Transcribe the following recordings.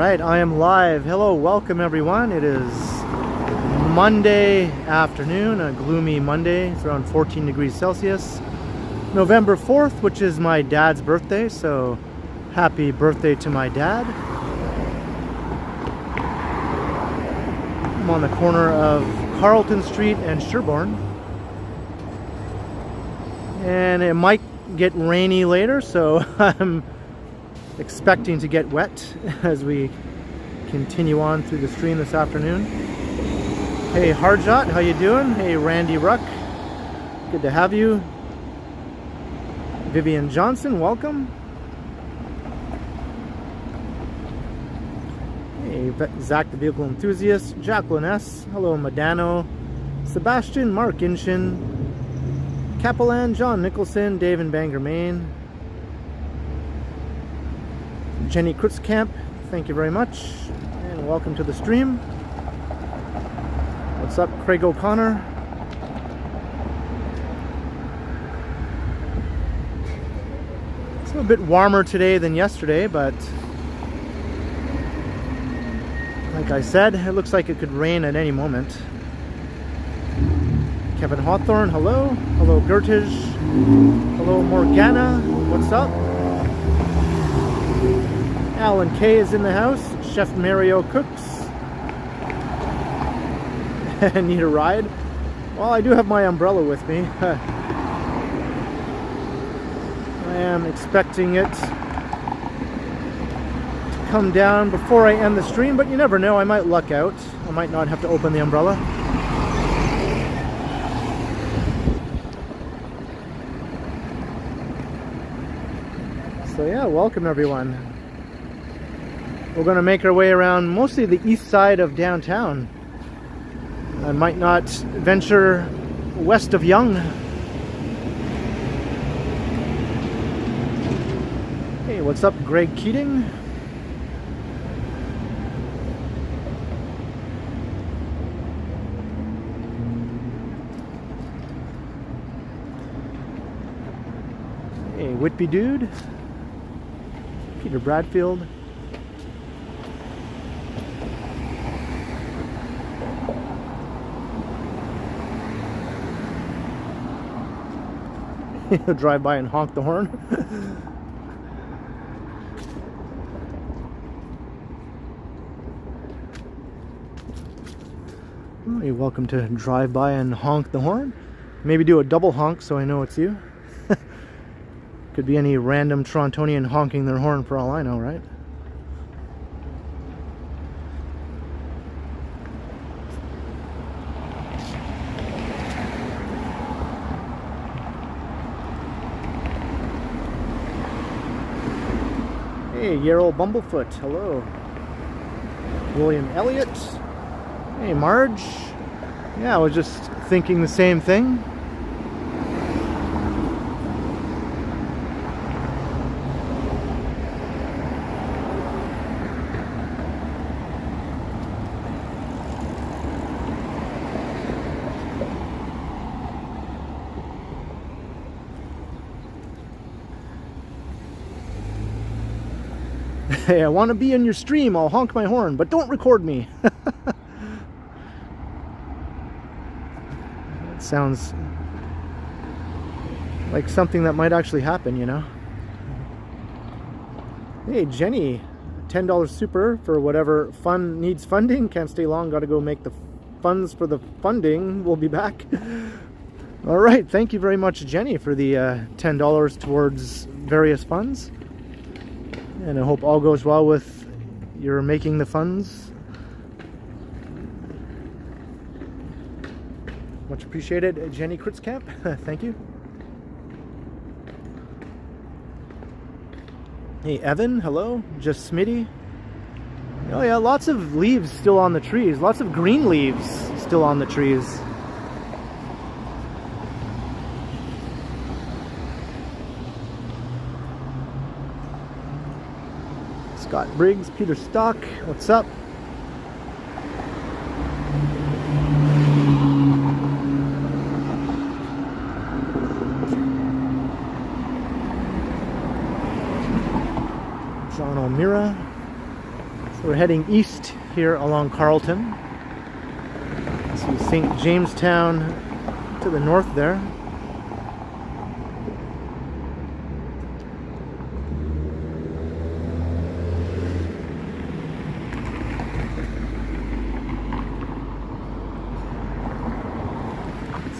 Alright, I am live. Hello, welcome everyone. It is Monday afternoon, a gloomy Monday. It's around 14 degrees Celsius. November 4th, which is my dad's birthday, so happy birthday to my dad. I'm on the corner of Carlton Street and Sherbourne. And it might get rainy later, so I'm expecting to get wet as we continue on through the stream this afternoon. Hey Hardshot, how you doing? Hey Randy Ruck, good to have you. Vivian Johnson, welcome. Hey Zach the Vehicle Enthusiast, Jacqueline S, hello Madano, Sebastian, Mark Inshin, Capelan, John Nicholson, Dave in Bangor, Maine. Jenny Krutzkamp, thank you very much, and welcome to the stream. What's up, Craig O'Connor? It's a bit warmer today than yesterday, but like I said, it looks like it could rain at any moment. Kevin Hawthorne, hello. Hello, Gertish. Hello, Morgana. What's up? Alan K is in the house. Chef Mario Cooks. Need a ride? Well, I do have my umbrella with me. I am expecting it to come down before I end the stream, but you never know. I might luck out. I might not have to open the umbrella. So yeah, welcome everyone. We're going to make our way around mostly the east side of downtown. I might not venture west of Yonge. Hey, what's up, Greg Keating? Hey, Whitby Dude. Peter Bradfield. Drive by and honk the horn. Oh, you're welcome to drive by and honk the horn. Maybe do a double honk so I know it's you. Could be any random Torontonian honking their horn for all I know, right? Hey, Yarrow Bumblefoot, hello. William Elliott. Hey, Marge. Yeah, I was just thinking the same thing. Hey, I want to be in your stream. I'll honk my horn, but don't record me. It sounds like something that might actually happen, you know. Hey, Jenny, $10 super for whatever fun needs funding. Can't stay long. Got to go make the funds for the funding. We'll be back. All right. Thank you very much, Jenny, for the $10 towards various funds. And I hope all goes well with your making the funds. Much appreciated, Jenny Kritzkamp. Thank you. Hey, Evan, hello. Just Smitty. Oh yeah, lots of leaves still on the trees. Lots of green leaves still on the trees. Scott Briggs, Peter Stock, what's up? we're heading east here along Carlton. See St. Jamestown to the north there.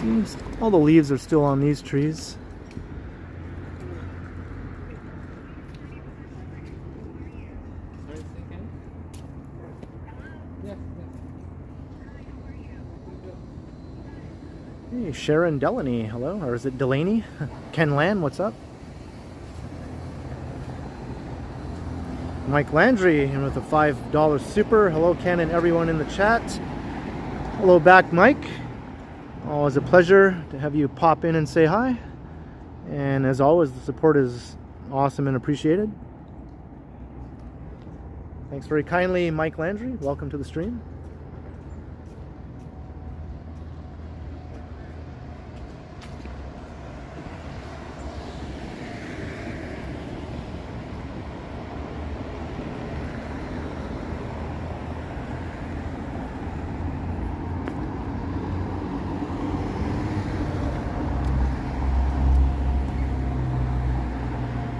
Seems all the leaves are still on these trees. Hey, Sharon Delaney, hello, or is it Delaney? Ken Lan, what's up? Mike Landry, and with a $5 super. Hello, Ken, and everyone in the chat. Hello back, Mike. Always a pleasure to have you pop in and say hi. And as always, the support is awesome and appreciated. Thanks very kindly, Mike Landry. Welcome to the stream.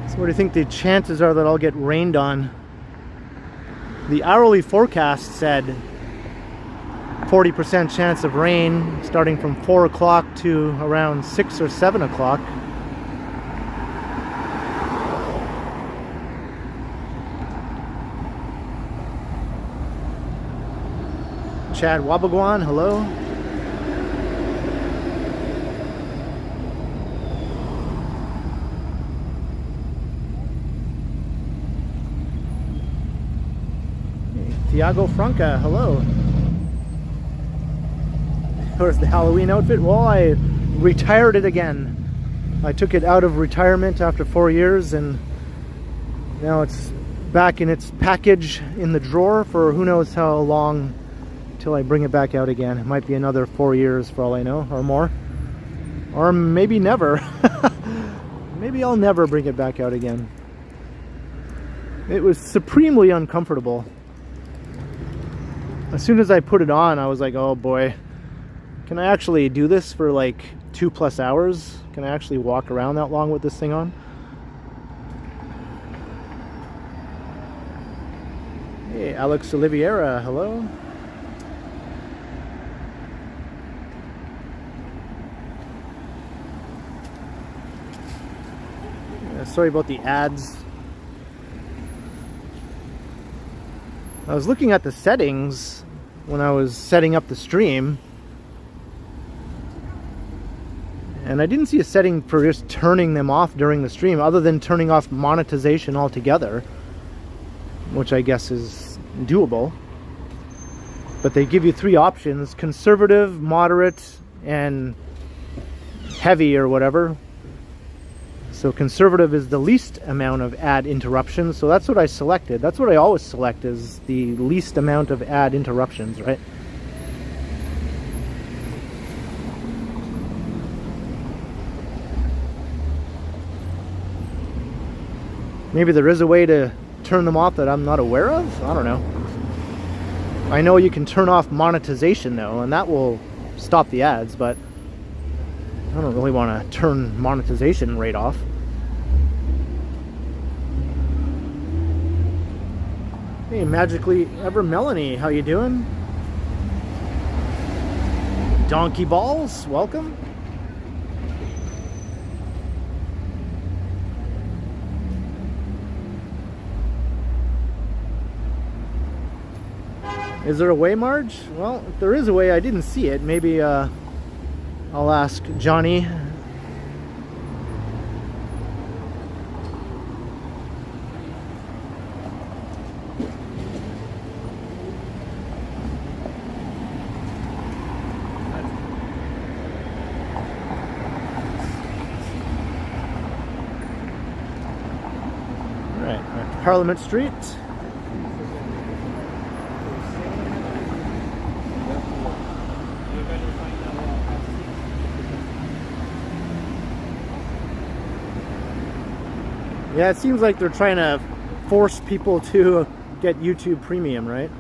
So what do you think the chances are that I'll get rained on? The hourly forecast said 40% chance of rain starting from 4 o'clock to around 6 or 7 o'clock. Chad Wabagwan, hello. Tiago Franca, hello. Where's the Halloween outfit? Well, I retired it again. I took it out of retirement after 4 years, and now it's back in its package in the drawer for who knows how long till I bring it back out again. It might be another 4 years for all I know, or more. Or maybe never. Maybe I'll never bring it back out again. It was supremely uncomfortable. As soon as I put it on, I was like, oh boy, can I actually do this for like 2+ hours? Can I actually walk around that long with this thing on? Hey, Alex Oliveira, hello. Yeah, sorry about the ads. I was looking at the settings when I was setting up the stream, and I didn't see a setting for just turning them off during the stream other than turning off monetization altogether, which I guess is doable. But they give you 3 options: conservative, moderate, and heavy, or whatever. So conservative is the least amount of ad interruptions, so that's what I selected. That's what I always select, is the least amount of ad interruptions, right? Maybe there is a way to turn them off that I'm not aware of? I don't know. I know you can turn off monetization though, and that will stop the ads, but I don't really want to turn monetization right off. Hey, Magically Ever Melanie, how you doing? Donkey Balls, welcome. Is there a way, Marge? Well, if there is a way, I didn't see it. Maybe I'll ask Johnny. All right, Parliament Street. Yeah, it seems like they're trying to force people to get YouTube Premium, right?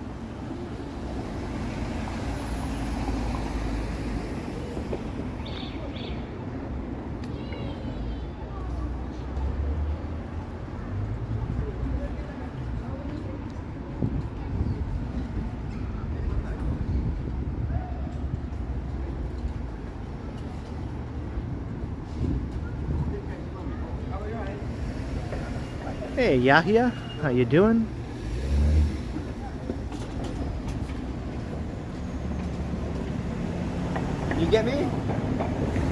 Hey Yahya, how you doing? You get me?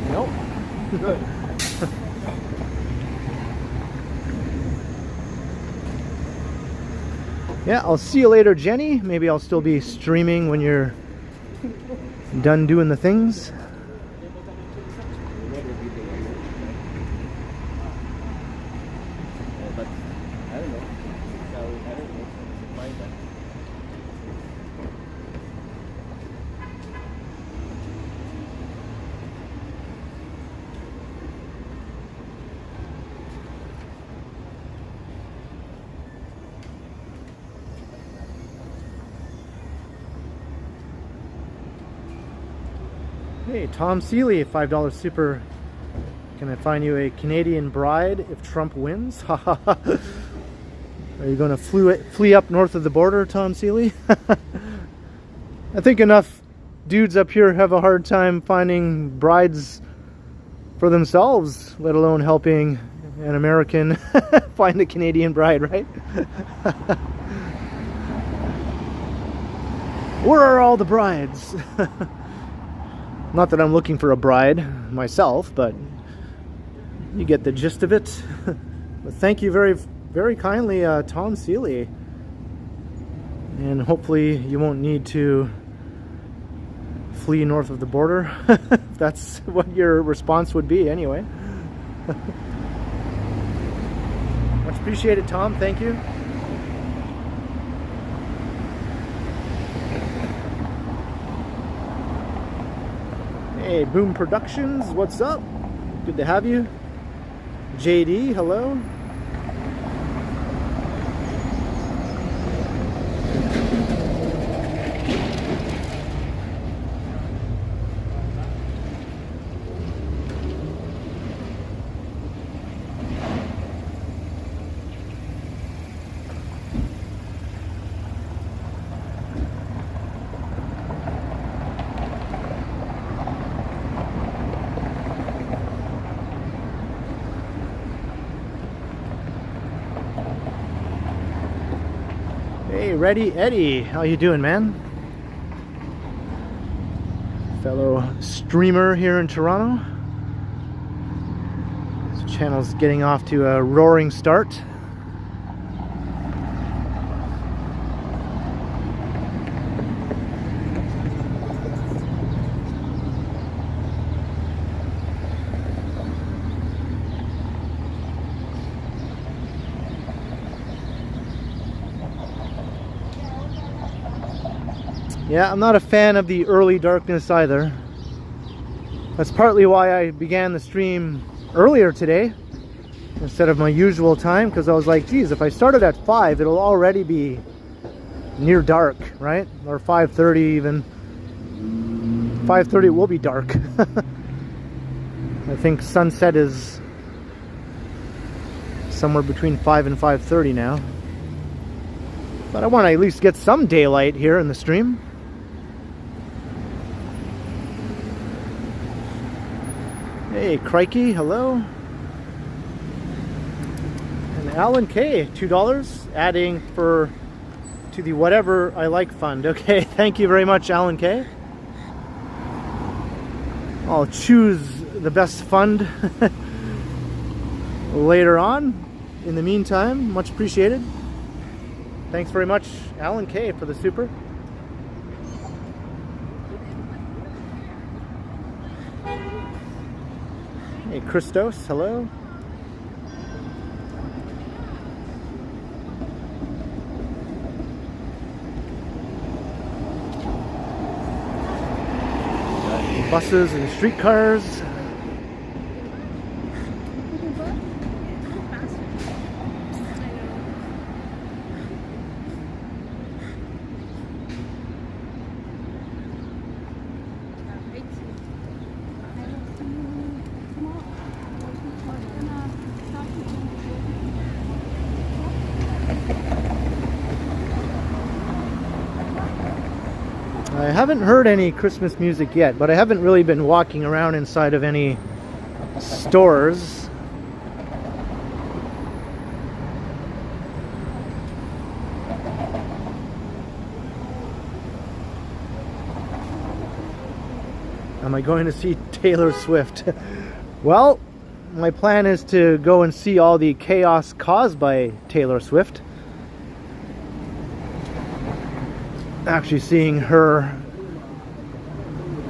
Nope. Good. Yeah, I'll see you later, Jenny. Maybe I'll still be streaming when you're done doing the things. But I don't know. I don't know. Find that. Hey, Tom Seeley, $5 super. Can I find you a Canadian bride if Trump wins? Are you going to flee up north of the border, Tom Seeley? I think enough dudes up here have a hard time finding brides for themselves, let alone helping an American find a Canadian bride, right? Where are all the brides? Not that I'm looking for a bride myself, but you get the gist of it. But thank you very, very kindly, Tom Seeley. And hopefully you won't need to flee north of the border. If that's what your response would be anyway. Much appreciated, Tom. Thank you. Hey, Boom Productions, what's up? Good to have you. JD, hello. Hey, Ready Eddie, how you doing, man? Fellow streamer here in Toronto. This channel's getting off to a roaring start. Yeah, I'm not a fan of the early darkness either. That's partly why I began the stream earlier today instead of my usual time, because I was like, geez, if I started at 5, it'll already be near dark, right? Or 5:30 even. 5:30 will be dark. I think sunset is somewhere between 5 and 5:30 now. But I want to at least get some daylight here in the stream. Hey, Crikey, hello. And Alan K, $2, adding to the Whatever I Like Fund. Okay, thank you very much, Alan K. I'll choose the best fund later on. In the meantime, much appreciated. Thanks very much, Alan K, for the super. Hey, Christos, hello. Buses and streetcars. haven't heard any Christmas music yet, but I haven't really been walking around inside of any stores. Am I going to see Taylor Swift? Well, my plan is to go and see all the chaos caused by Taylor Swift. Actually, seeing her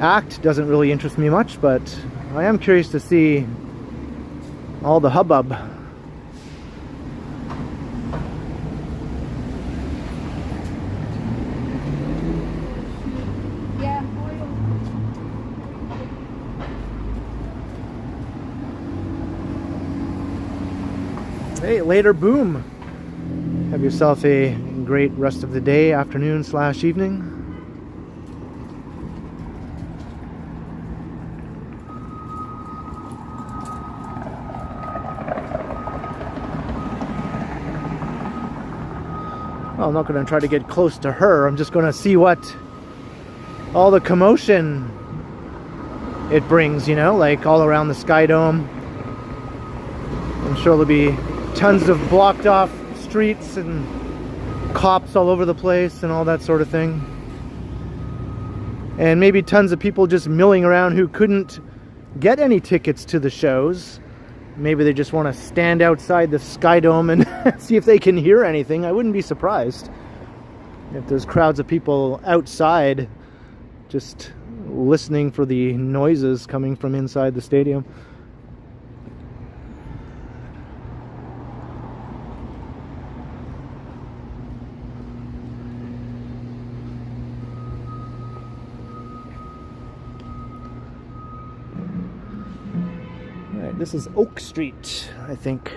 act doesn't really interest me much, but I am curious to see all the hubbub. Hey, later, boom. Have yourself a great rest of the day, afternoon / evening. Well, I'm not going to try to get close to her. I'm just going to see what all the commotion it brings, you know, like all around the Sky Dome. I'm sure there'll be tons of blocked off streets and cops all over the place and all that sort of thing. And maybe tons of people just milling around who couldn't get any tickets to the shows. Maybe they just want to stand outside the Sky Dome and see if they can hear anything. I wouldn't be surprised if there's crowds of people outside just listening for the noises coming from inside the stadium. This is Oak Street, I think.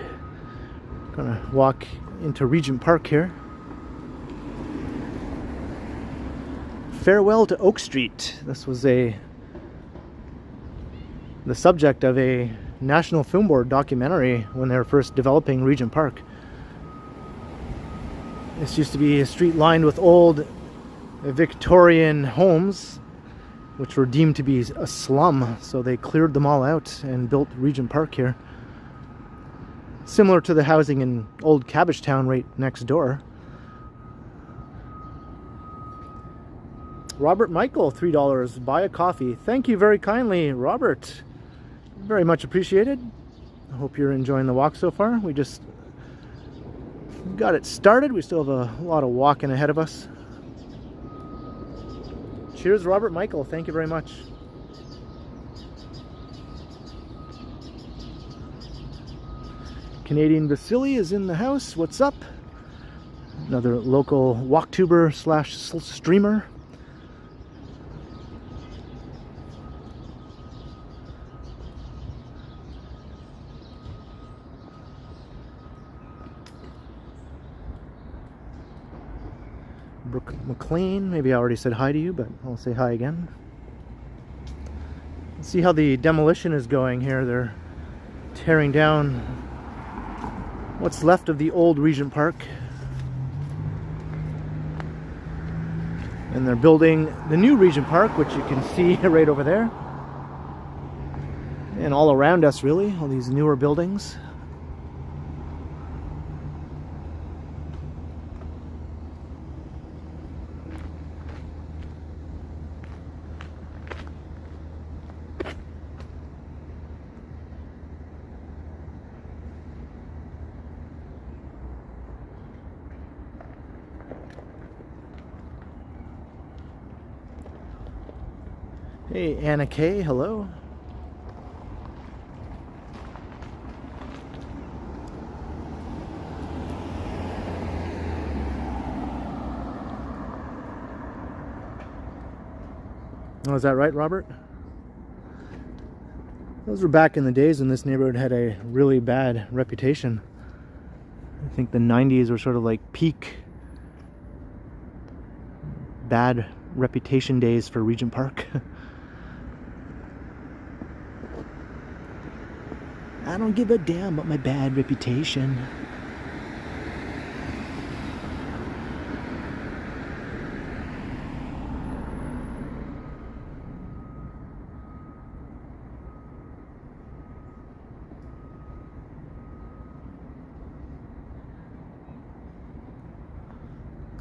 Gonna walk into Regent Park here. Farewell to Oak Street. This was the subject of a National Film Board documentary when they were first developing Regent Park. This used to be a street lined with old Victorian homes, which were deemed to be a slum, so they cleared them all out and built Regent Park here. Similar to the housing in old Cabbagetown right next door. Robert Michael, $3, buy a coffee. Thank you very kindly, Robert. Very much appreciated. I hope you're enjoying the walk so far. We just got it started. We still have a lot of walking ahead of us. Cheers, Robert Michael. Thank you very much. Canadian Vasily is in the house. What's up? Another local walktuber / streamer. Brooke McLean, maybe I already said hi to you, but I'll say hi again. Let's see how the demolition is going here. They're tearing down what's left of the old Regent Park. And they're building the new Regent Park, which you can see right over there. And all around us, really, all these newer buildings. Hey, Anna Kay, hello. Oh, is that right, Robert? Those were back in the days when this neighborhood had a really bad reputation. I think the 90s were sort of like peak bad reputation days for Regent Park. I don't give a damn about my bad reputation.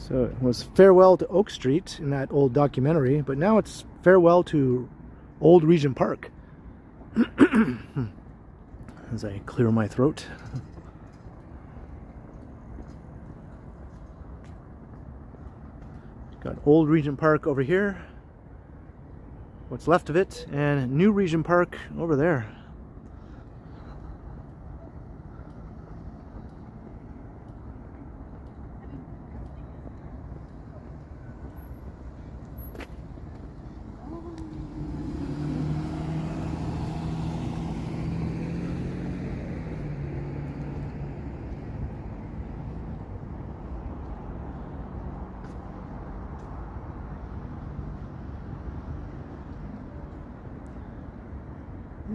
So it was farewell to Oak Street in that old documentary, but now it's farewell to old Regent Park. As I clear my throat. Got old Regent Park over here, what's left of it, and new Regent Park over there.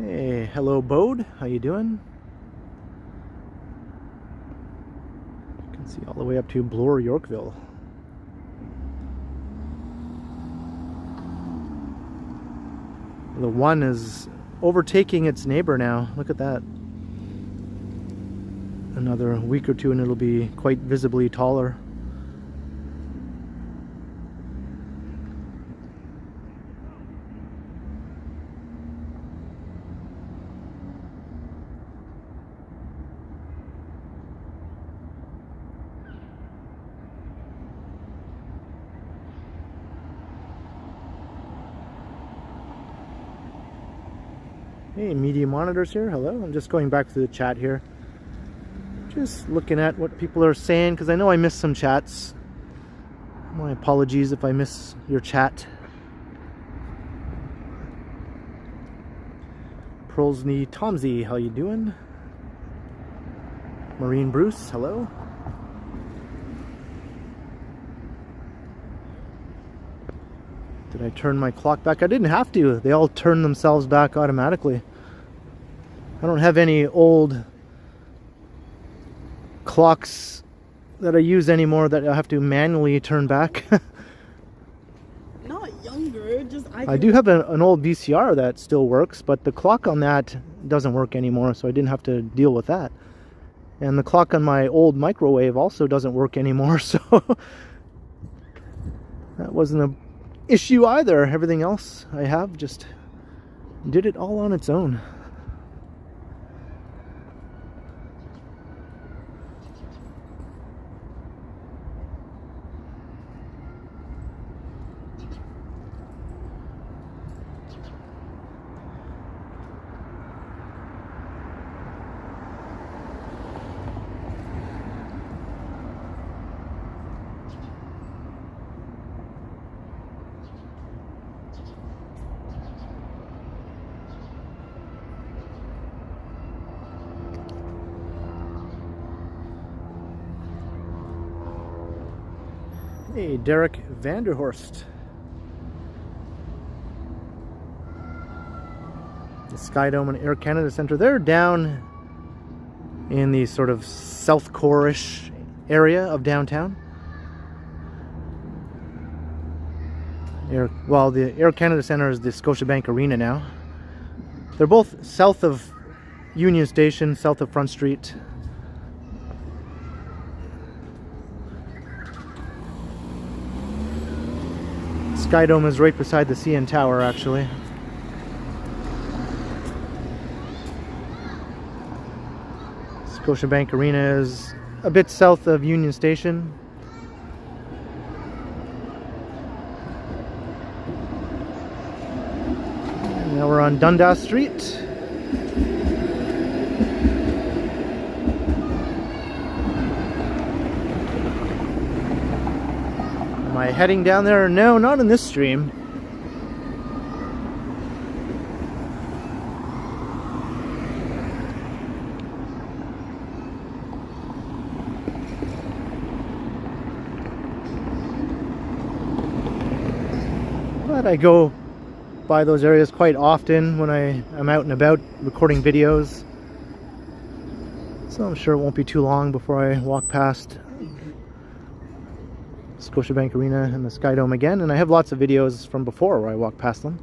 Hey, hello Bode, how you doing? You can see all the way up to Bloor, Yorkville. The one is overtaking its neighbor now. Look at that. Another week or two and it'll be quite visibly taller. Hey, media monitors here. Hello. I'm just going back to the chat here. Just looking at what people are saying because I know I missed some chats. My apologies if I miss your chat. Prolsney Tomsy, how you doing? Marine Bruce, hello. Did I turn my clock back? I didn't have to. They all turn themselves back automatically. I don't have any old clocks that I use anymore that I have to manually turn back. Not younger, just I do have an old VCR that still works, but the clock on that doesn't work anymore, so I didn't have to deal with that. And the clock on my old microwave also doesn't work anymore, so that wasn't an issue either. Everything else I have just did it all on its own. Hey, Derek Vanderhorst. The Skydome and Air Canada Centre, they're down in the sort of South Core-ish area of downtown. Well, the Air Canada Centre is the Scotiabank Arena now. They're both south of Union Station, south of Front Street. Skydome is right beside the CN Tower, actually. Scotiabank Arena is a bit south of Union Station. And now we're on Dundas Street. Am I heading down there? No, not in this stream. But I go by those areas quite often when I'm out and about recording videos. So I'm sure it won't be too long before I walk past Scotiabank Arena and the Skydome again, and I have lots of videos from before where I walk past them.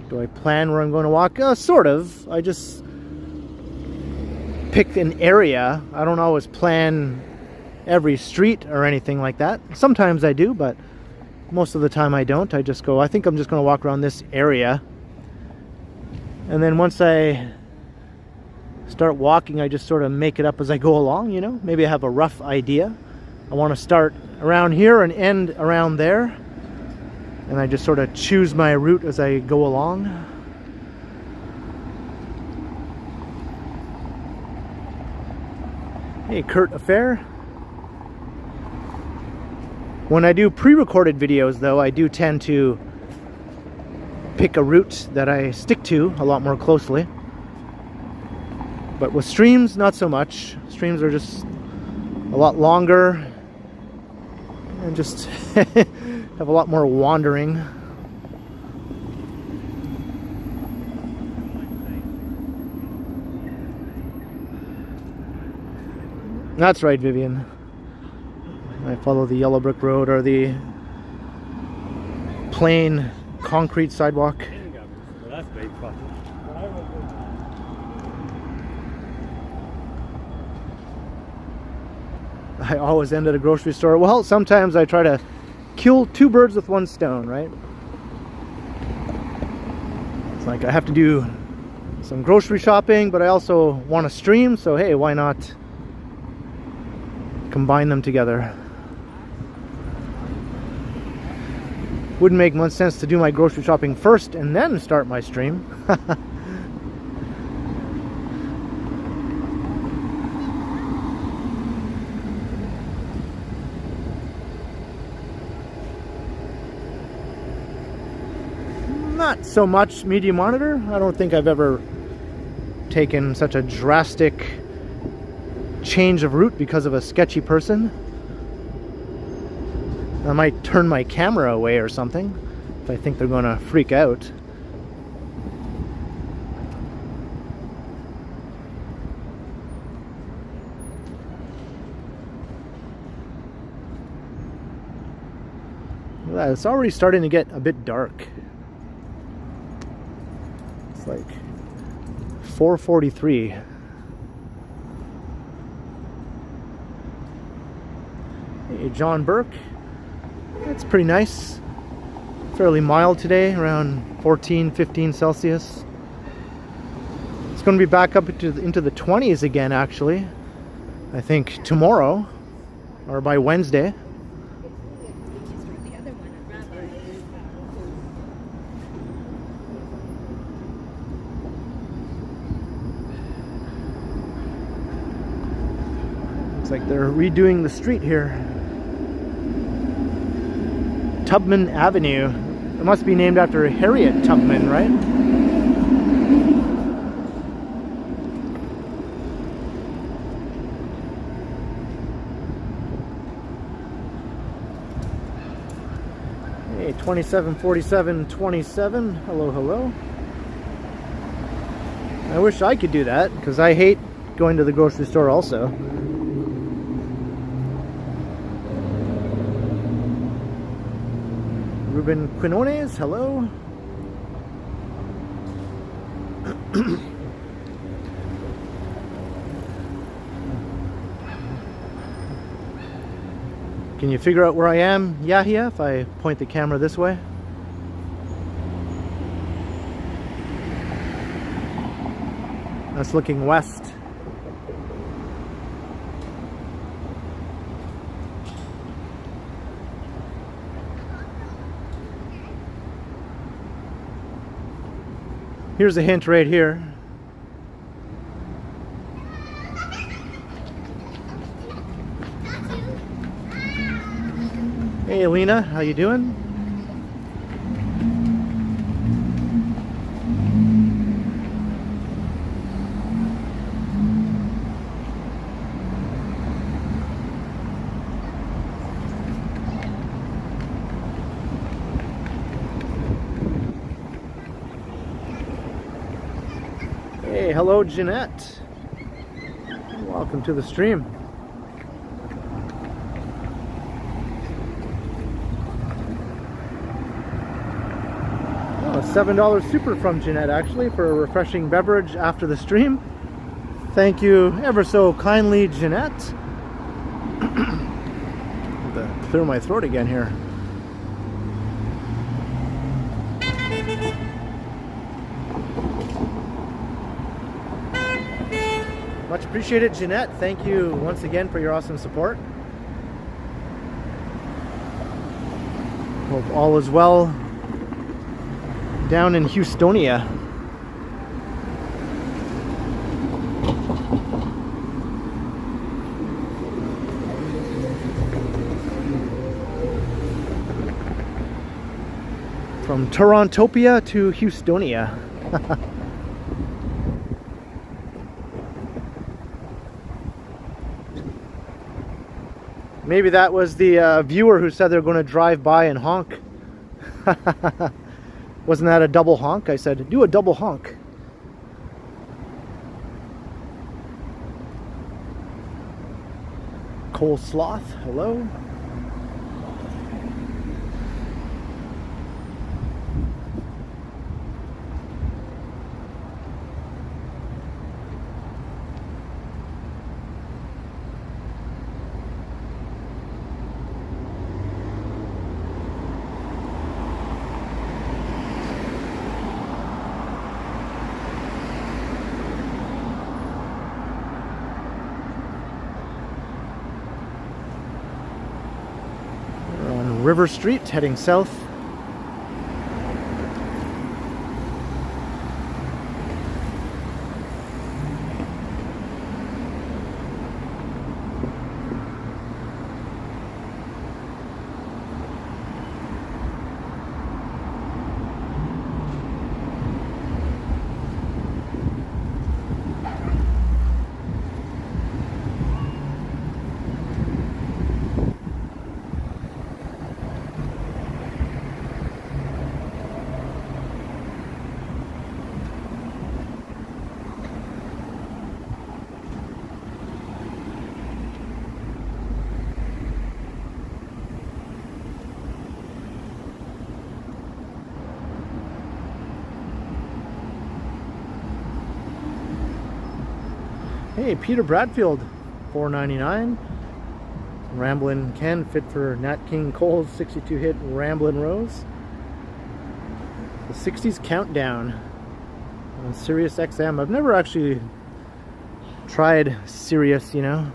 Do I plan where I'm going to walk? Sort of. I just pick an area. I don't always plan every street or anything like that. Sometimes I do, but most of the time I don't. I just go, I think I'm just going to walk around this area. And then once I start walking, I just sort of make it up as I go along, you know. Maybe I have a rough idea. I want to start around here and end around there. And I just sort of choose my route as I go along. Hey, Kurt Affair. When I do pre-recorded videos, though, I do tend to pick a route that I stick to a lot more closely. But with streams, not so much. Streams are just a lot longer and just have a lot more wandering. That's right, Vivian. I follow the yellow brick road or the plain concrete sidewalk. I always end at a grocery store. Well, sometimes I try to kill two birds with one stone, right? It's like I have to do some grocery shopping, but I also want to stream, so hey, why not combine them together? Wouldn't make much sense to do my grocery shopping first and then start my stream. Not so much media monitor. I don't think I've ever taken such a drastic change of route because of a sketchy person. I might turn my camera away or something if I think they're going to freak out. It's already starting to get a bit dark. It's like 4:43. Hey, John Burke. It's pretty nice. Fairly mild today, around 14, 15 Celsius. It's going to be back up into the 20s again, actually. I think tomorrow, or by Wednesday. Looks like they're redoing the street here. Tubman Avenue. It must be named after Harriet Tubman, right? Hey, 274727. Hello, hello. I wish I could do that, because I hate going to the grocery store also. Ruben Quinones, hello. Can you figure out where I am, Yahia, if I point the camera this way? That's looking west. Here's a hint right here. Hey Alina, how you doing? Hey, hello Jeanette. Welcome to the stream. Oh, $7 super from Jeanette actually for a refreshing beverage after the stream. Thank you ever so kindly, Jeanette. Clear my throat again here. Much appreciated, Jeanette. Thank you once again for your awesome support. Hope all is well down in Houstonia. From Torontopia to Houstonia. Maybe that was the viewer who said they're going to drive by and honk. Wasn't that a double honk? I said, do a double honk. Cole Sloth, hello. River Street, heading south. Hey, Peter Bradfield, $4.99. Ramblin' Ken, fit for Nat King Cole's 62 hit Ramblin' Rose. The 60s Countdown on Sirius XM. I've never actually tried Sirius, you know.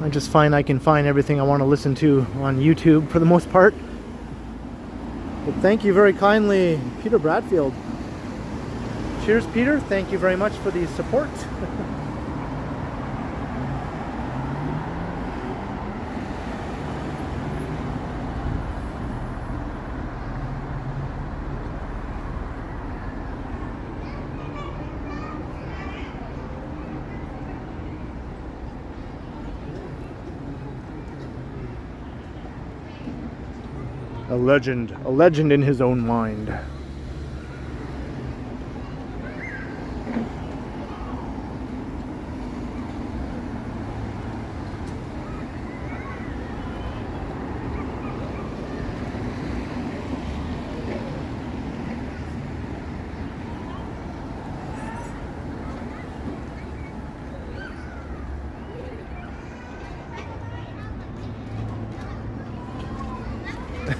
I just find I can find everything I want to listen to on YouTube for the most part. But thank you very kindly, Peter Bradfield. Cheers, Peter. Thank you very much for the support. A legend in his own mind.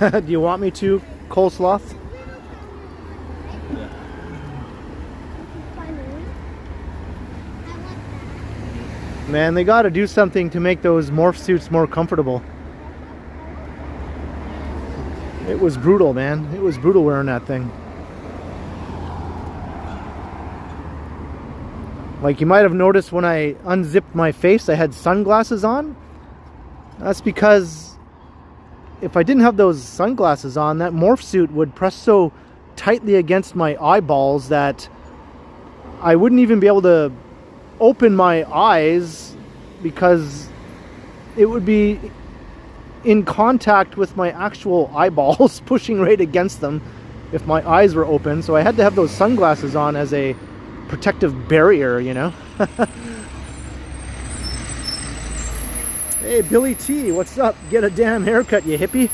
Do you want me to, Coleslaw? Yeah. Man, they gotta do something to make those morph suits more comfortable. It was brutal, man. It was brutal wearing that thing. Like, you might have noticed when I unzipped my face, I had sunglasses on. That's because if I didn't have those sunglasses on, that morph suit would press so tightly against my eyeballs that I wouldn't even be able to open my eyes because it would be in contact with my actual eyeballs, pushing right against them if my eyes were open. So I had to have those sunglasses on as a protective barrier, you know. Hey, Billy T, what's up? Get a damn haircut, you hippie.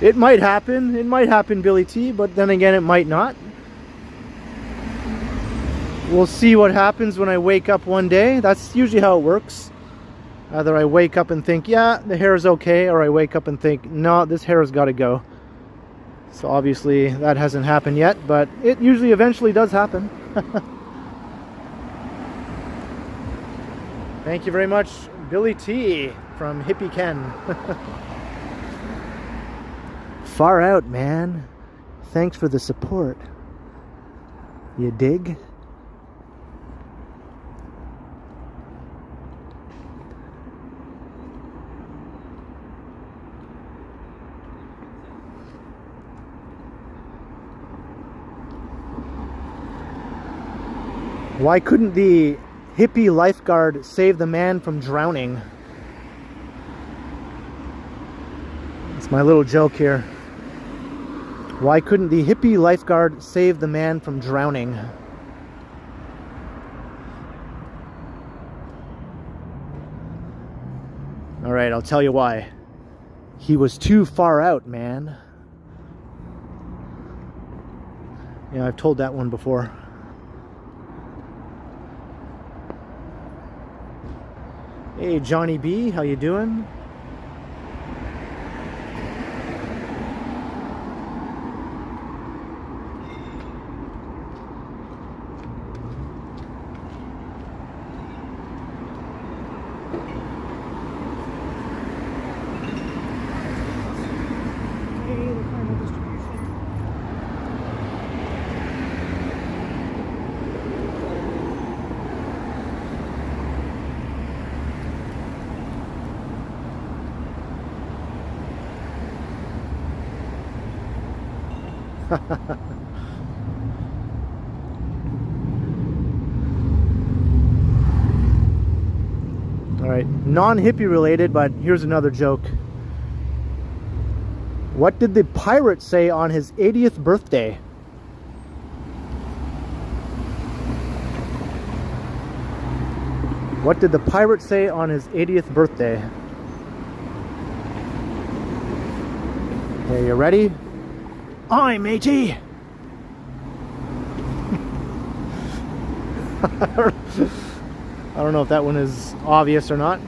It might happen, Billy T, but then again, it might not. we'll see what happens when I wake up one day. That's usually how it works. Either I wake up and think, yeah, the hair is okay, or I wake up and think, no, this hair has got to go. So obviously that hasn't happened yet, but it usually eventually does happen. Thank you very much, Billy T from Hippie Ken. Far out, man. Thanks for the support. You dig? Why couldn't the hippie lifeguard save the man from drowning? It's my little joke here. Why couldn't the hippie lifeguard save the man from drowning? All right, I'll tell you why. He was too far out, man. Yeah, I've told that one before. Hey, Johnny B, how you doing? Alright, non-hippie related, but here's another joke. What did the pirate say on his 80th birthday? What did the pirate say on his 80th birthday? Okay, you ready? Aye, matey! I don't know if that one is obvious or not.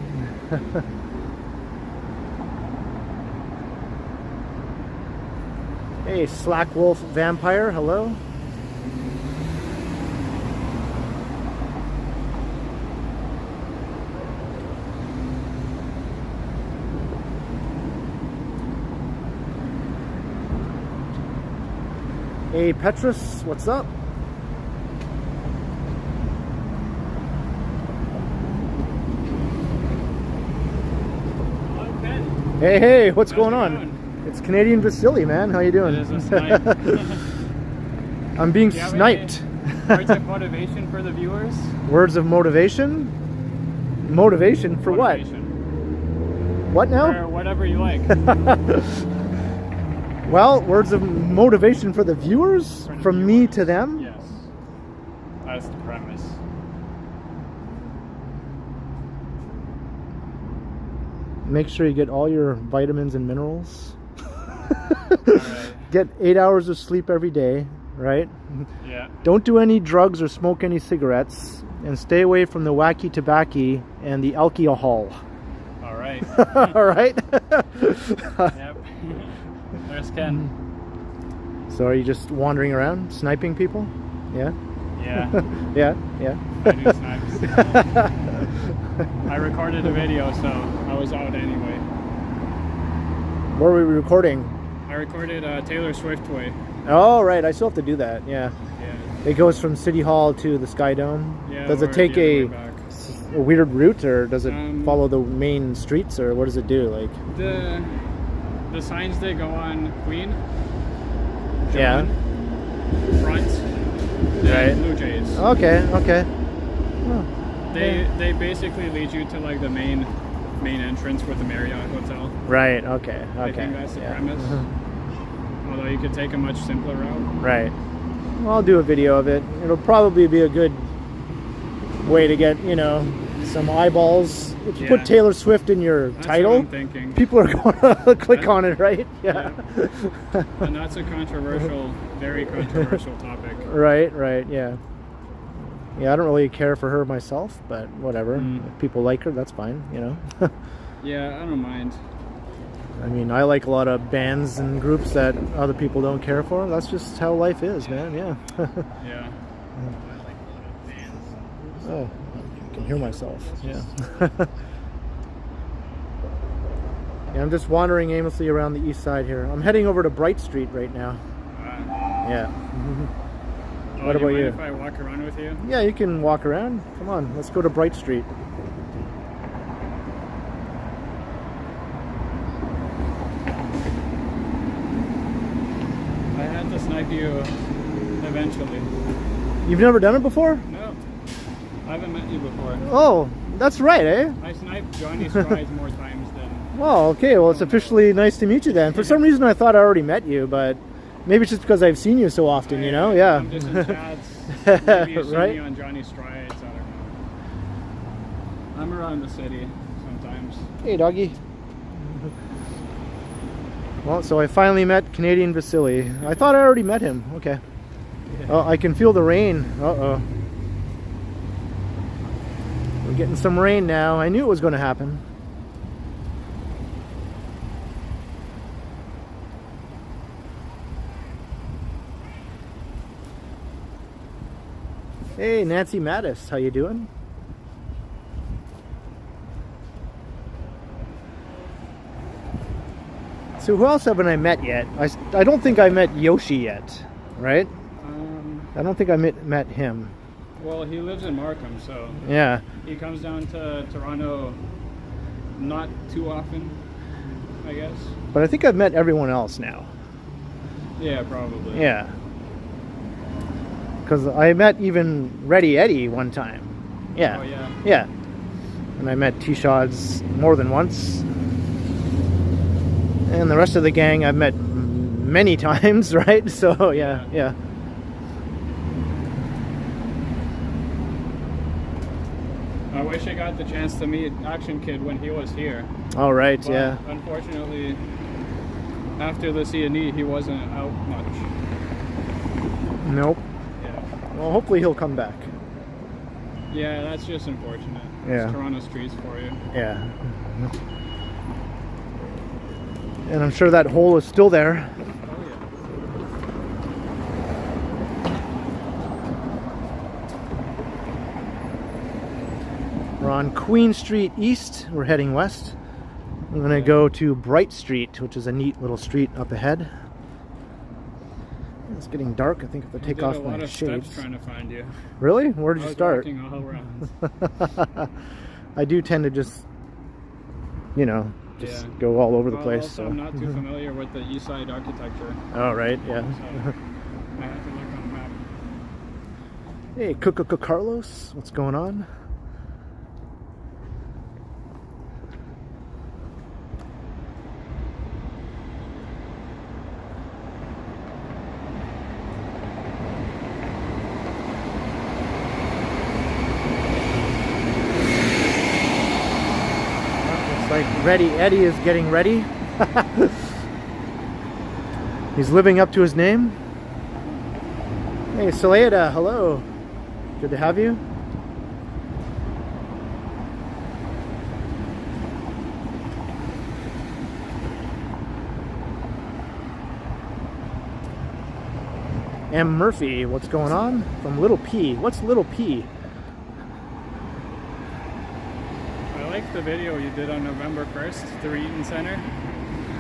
Hey, Slack Wolf Vampire, hello. Hey, Petrus, what's up? Hey, hey, what's going on? It's Canadian Distillery, man. How you doing? It is a snipe. I'm being sniped. Words of motivation for the viewers? Words of motivation? Motivation for Motivation. what? What now? For whatever you like. Well, words of motivation for the viewers? From me to them? Yes. That's the premise. Make sure you get all your vitamins and minerals. Right. Get 8 hours of sleep every day, right? Yeah. Don't do any drugs or smoke any cigarettes, and stay away from the wacky tobacco and the alcohol. All right. All right? Yep. There's Ken. So are you just wandering around, sniping people? Yeah? Yeah. Yeah, yeah. I do snipes. I recorded a video, so I was out anyway. Where were we recording? I recorded Taylor Swift Way. Oh, right. I still have to do that. Yeah. Yeah. It goes from City Hall to the Sky Dome. Yeah. Does it or take the a other way back. weird route, or does it follow the main streets, or what does it do? Like the signs that go on Queen. Yeah. Front. Right. Blue Jays. Okay. Okay. Oh, They basically lead you to like the main entrance with the Marriott Hotel. right. Okay. Okay. I think that's the yeah. premise. Although you could take a much simpler route. Right. Well, I'll do a video of it. It'll probably be a good way to get, you know, some eyeballs. If you put Taylor Swift in your That's title, what I'm thinking. people are going to click on it, right? Yeah. And that's a controversial, very controversial topic. Right, right, yeah. Yeah, I don't really care for her myself, but whatever. If people like her, that's fine, you know. Yeah, I don't mind. I mean, I like a lot of bands and groups that other people don't care for. That's just how life is, man. Yeah. Yeah. Oh, I can hear myself. Yeah. Yeah, I'm just wandering aimlessly around the east side here. I'm heading over to Bright Street right now. Yeah. What about you? If I walk around with you? Yeah, you can walk around. Come on, let's go to Bright Street. I had to snipe you eventually. You've never done it before? No. I haven't met you before. Oh, that's right, eh? I sniped Johnny Strides more times than... Well, okay, well, it's officially nice to meet you then. For some reason, I thought I already met you, but maybe it's just because I've seen you so often, you know? Yeah. I'm just in chats. Maybe you've seen Right? me on Johnny Strides. I don't know. I'm around the city sometimes. Hey, doggy. Well, so I finally met Canadian Vasily. I thought I already met him. Okay. Oh, I can feel the rain. Uh-oh. We're getting some rain now. I knew it was going to happen. Hey, Nancy Mattis, how you doing? So who else haven't I met yet? I don't think I met Yoshi yet, right? I don't think I met him. Well, he lives in Markham, so Yeah. he comes down to Toronto not too often, I guess. But I think I've met everyone else now. Yeah, probably. Yeah. Because I met even Ready Eddie one time. Yeah. Oh, yeah. Yeah. And I met T-Shods more than once. And the rest of the gang I've met many times, right? So, yeah, yeah. I wish I got the chance to meet Action Kid when he was here. All right, But yeah. unfortunately, after the C&E, he wasn't out much. Nope. Yeah. Well, hopefully he'll come back. Yeah, that's just unfortunate. Yeah. It's Toronto streets for you. Yeah. And I'm sure that hole is still there. Oh, yeah. We're on Queen Street East. We're heading west. I'm going to go to Bright Street, which is a neat little street up ahead. It's getting dark. I think if I take off my shades. I did a lot of steps trying to find you. Really? Where did you start? I was walking all around. I do tend to just, you know, just go all over the place. Also, I'm not too familiar with the East Side architecture. Oh, right, yeah. So I have to look on the map. Hey, Coco Carlos, what's going on? Like Ready Eddie is getting ready. He's living up to his name. Hey Saleda, hello. Good to have you. M. Murphy, what's going on? From Little P. What's Little P? I like the video you did on November 1st, the Regent Center,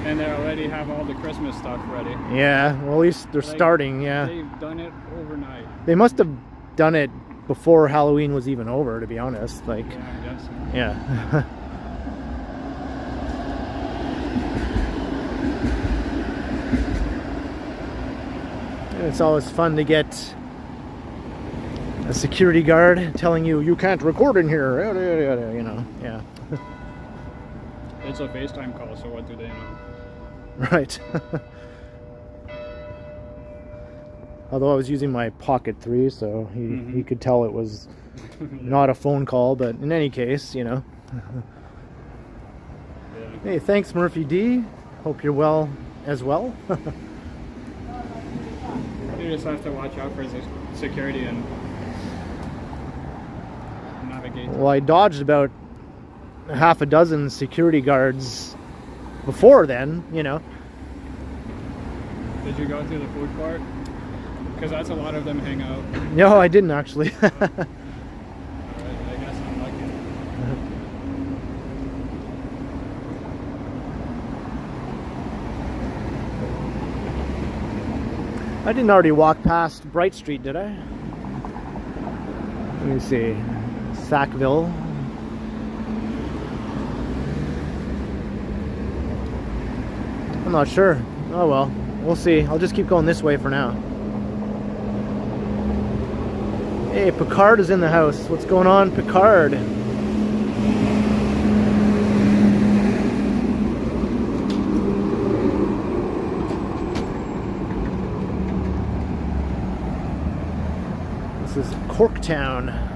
and they already have all the Christmas stuff ready. Yeah, well at least they're starting, yeah. They've done it overnight. They must have done it before Halloween was even over, to be honest. Like, Yeah, I guess. yeah. It's always fun to get a security guard telling you you can't record in here, you know, yeah. It's a FaceTime call, so what do they know? Right. Although I was using my Pocket 3, so he could tell it was not a phone call, but in any case, you know. Yeah. Hey, thanks Murphy D. Hope you're well as well. You just have to watch out for security and that gate? Well, I dodged about half a dozen security guards before then, you know. Did you go to the food court? Because that's a lot of them hang out. No, I didn't actually. Alright, I guess I'm lucky. I didn't already walk past Bright Street, did I? Let me see. Sackville. I'm not sure. Oh well, we'll see. I'll just keep going this way for now. Hey, Picard is in the house. What's going on, Picard? This is Corktown.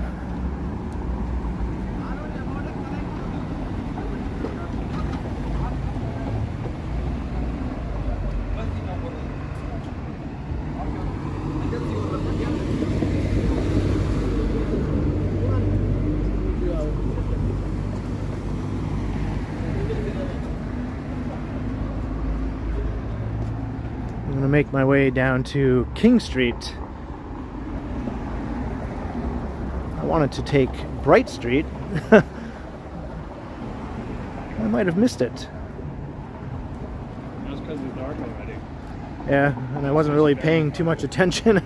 I'm gonna make my way down to King Street. I wanted to take Bright Street. I might have missed it. That's because it's dark already. Yeah, and I wasn't really paying too much attention.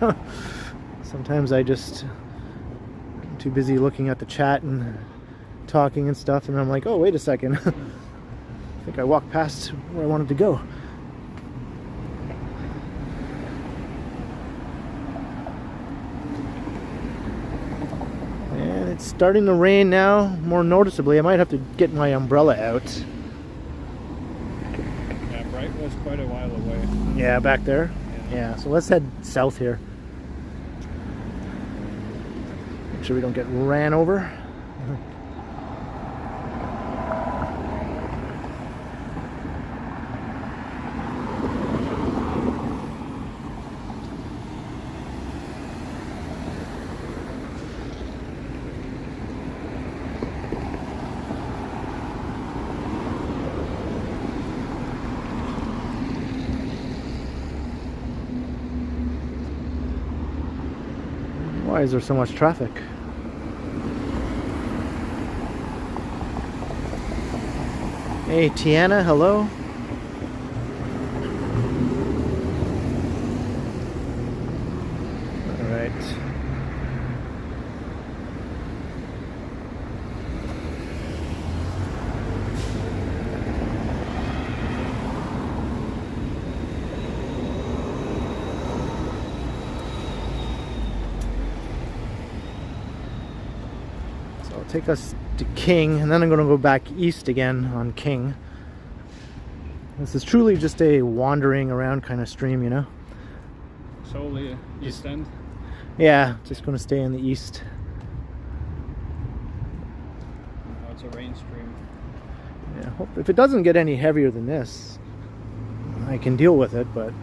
Sometimes I just am too busy looking at the chat and talking and stuff, and I'm like, oh, wait a second. I think I walked past where I wanted to go. And it's starting to rain now, more noticeably. I might have to get my umbrella out. Yeah, Bright was quite a while away. Yeah, back there. Yeah, so let's head south here. Make sure we don't get ran over. Why is there so much traffic? Hey, Tiana, hello. All right. So I'll take us to King, and then I'm going to go back east again on King. This is truly just a wandering around kind of stream, you know? Solely east end. Yeah, just going to stay in the east. Oh, it's a rain stream. Yeah, hope if it doesn't get any heavier than this, I can deal with it, but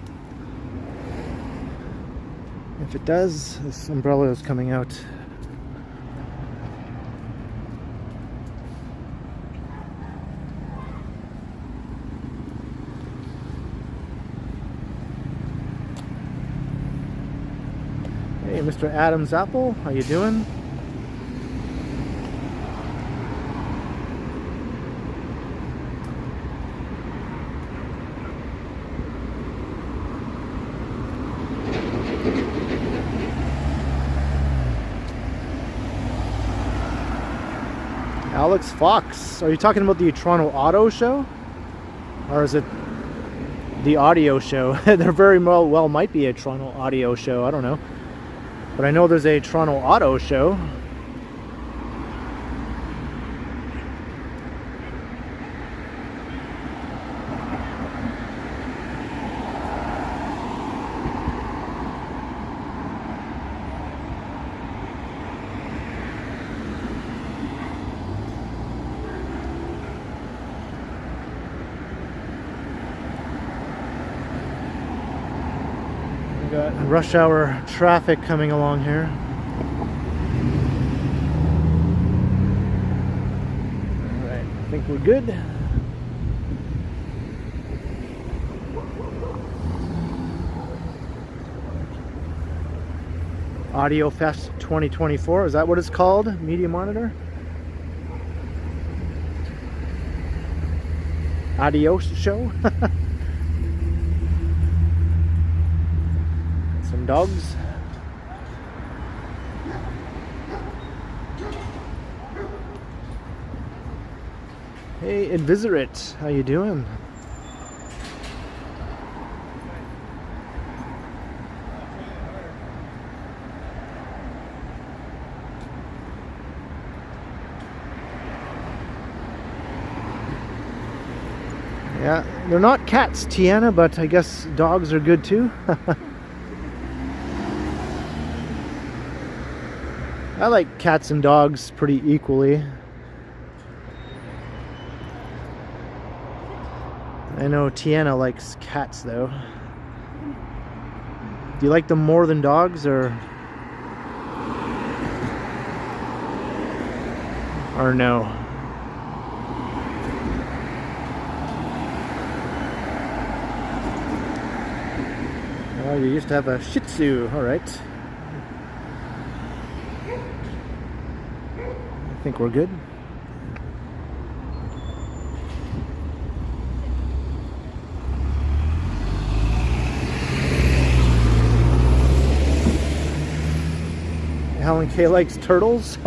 if it does, this umbrella is coming out. Hey, Mr. Adam's Apple, how you doing? Alex Fox, are you talking about the Toronto Auto Show? Or is it the audio show? There very well might be a Toronto audio show, I don't know. But I know there's a Toronto Auto Show. We got rush hour traffic coming along here. think we're good. Audio Fest 2024, is that what it's called? Media Monitor? Adios show? Some dogs. Hey, Invisirit, how you doing? Yeah, they're not cats, Tiana, but I guess dogs are good too. I like cats and dogs pretty equally. I know Tiana likes cats though. Do you like them more than dogs or no? Oh, you used to have a Shih Tzu, alright. I think we're good. Helen K likes turtles.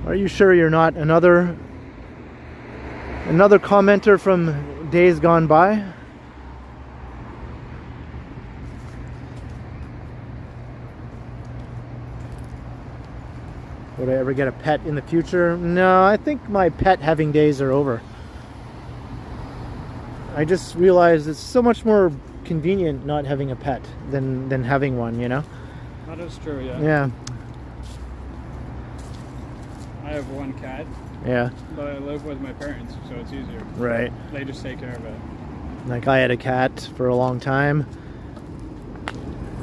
Are you sure you're not another commenter from days gone by? Would I ever get a pet in the future? No, I think my pet having days are over. I just realized it's so much more convenient not having a pet than having one, you know? That is true, yeah. Yeah. I have one cat. Yeah. But I live with my parents, so it's easier. Right. They just take care of it. Like I had a cat for a long time.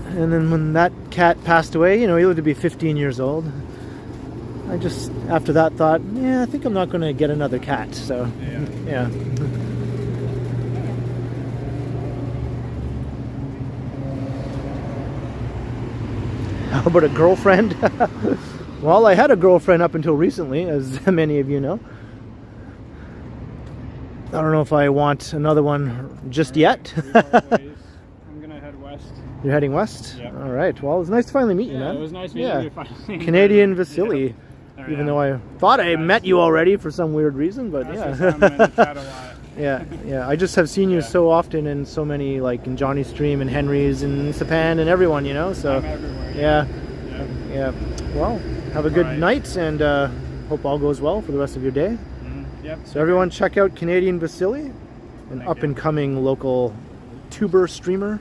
And then when that cat passed away, you know, he lived to be 15 years old. I just, after that, thought, yeah, I think I'm not going to get another cat. So, yeah. How about a girlfriend? Well, I had a girlfriend up until recently, as many of you know. I don't know if I want another one just yet. I'm going to head west. You're heading west? Yeah. All right. Well, it was nice to finally meet you, man. It was nice meeting you finally. Canadian Vasily. Yeah. Even though I thought I met you already for some weird reason, but yeah. I just have seen you so often in so many, like in Johnny Stream and Henry's and Sapan and everyone, you know. So I'm everywhere. Yeah. Well, have a good night and hope all goes well for the rest of your day. Yep. So everyone, check out Canadian Vasily, an up and coming local tuber streamer.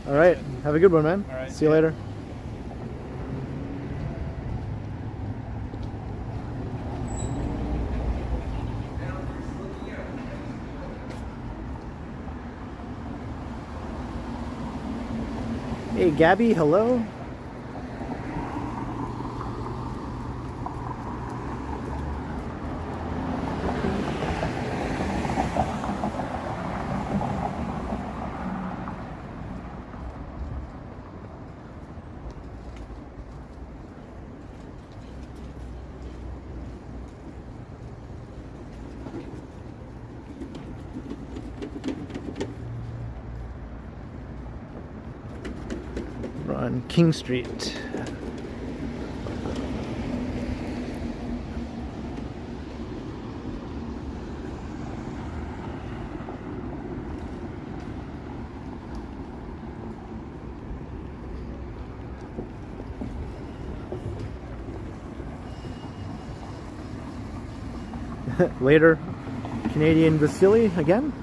All right. Have a good one, man. All right. See you later. Hey Gabby, hello. On King Street. Later, Canadian Vasily again.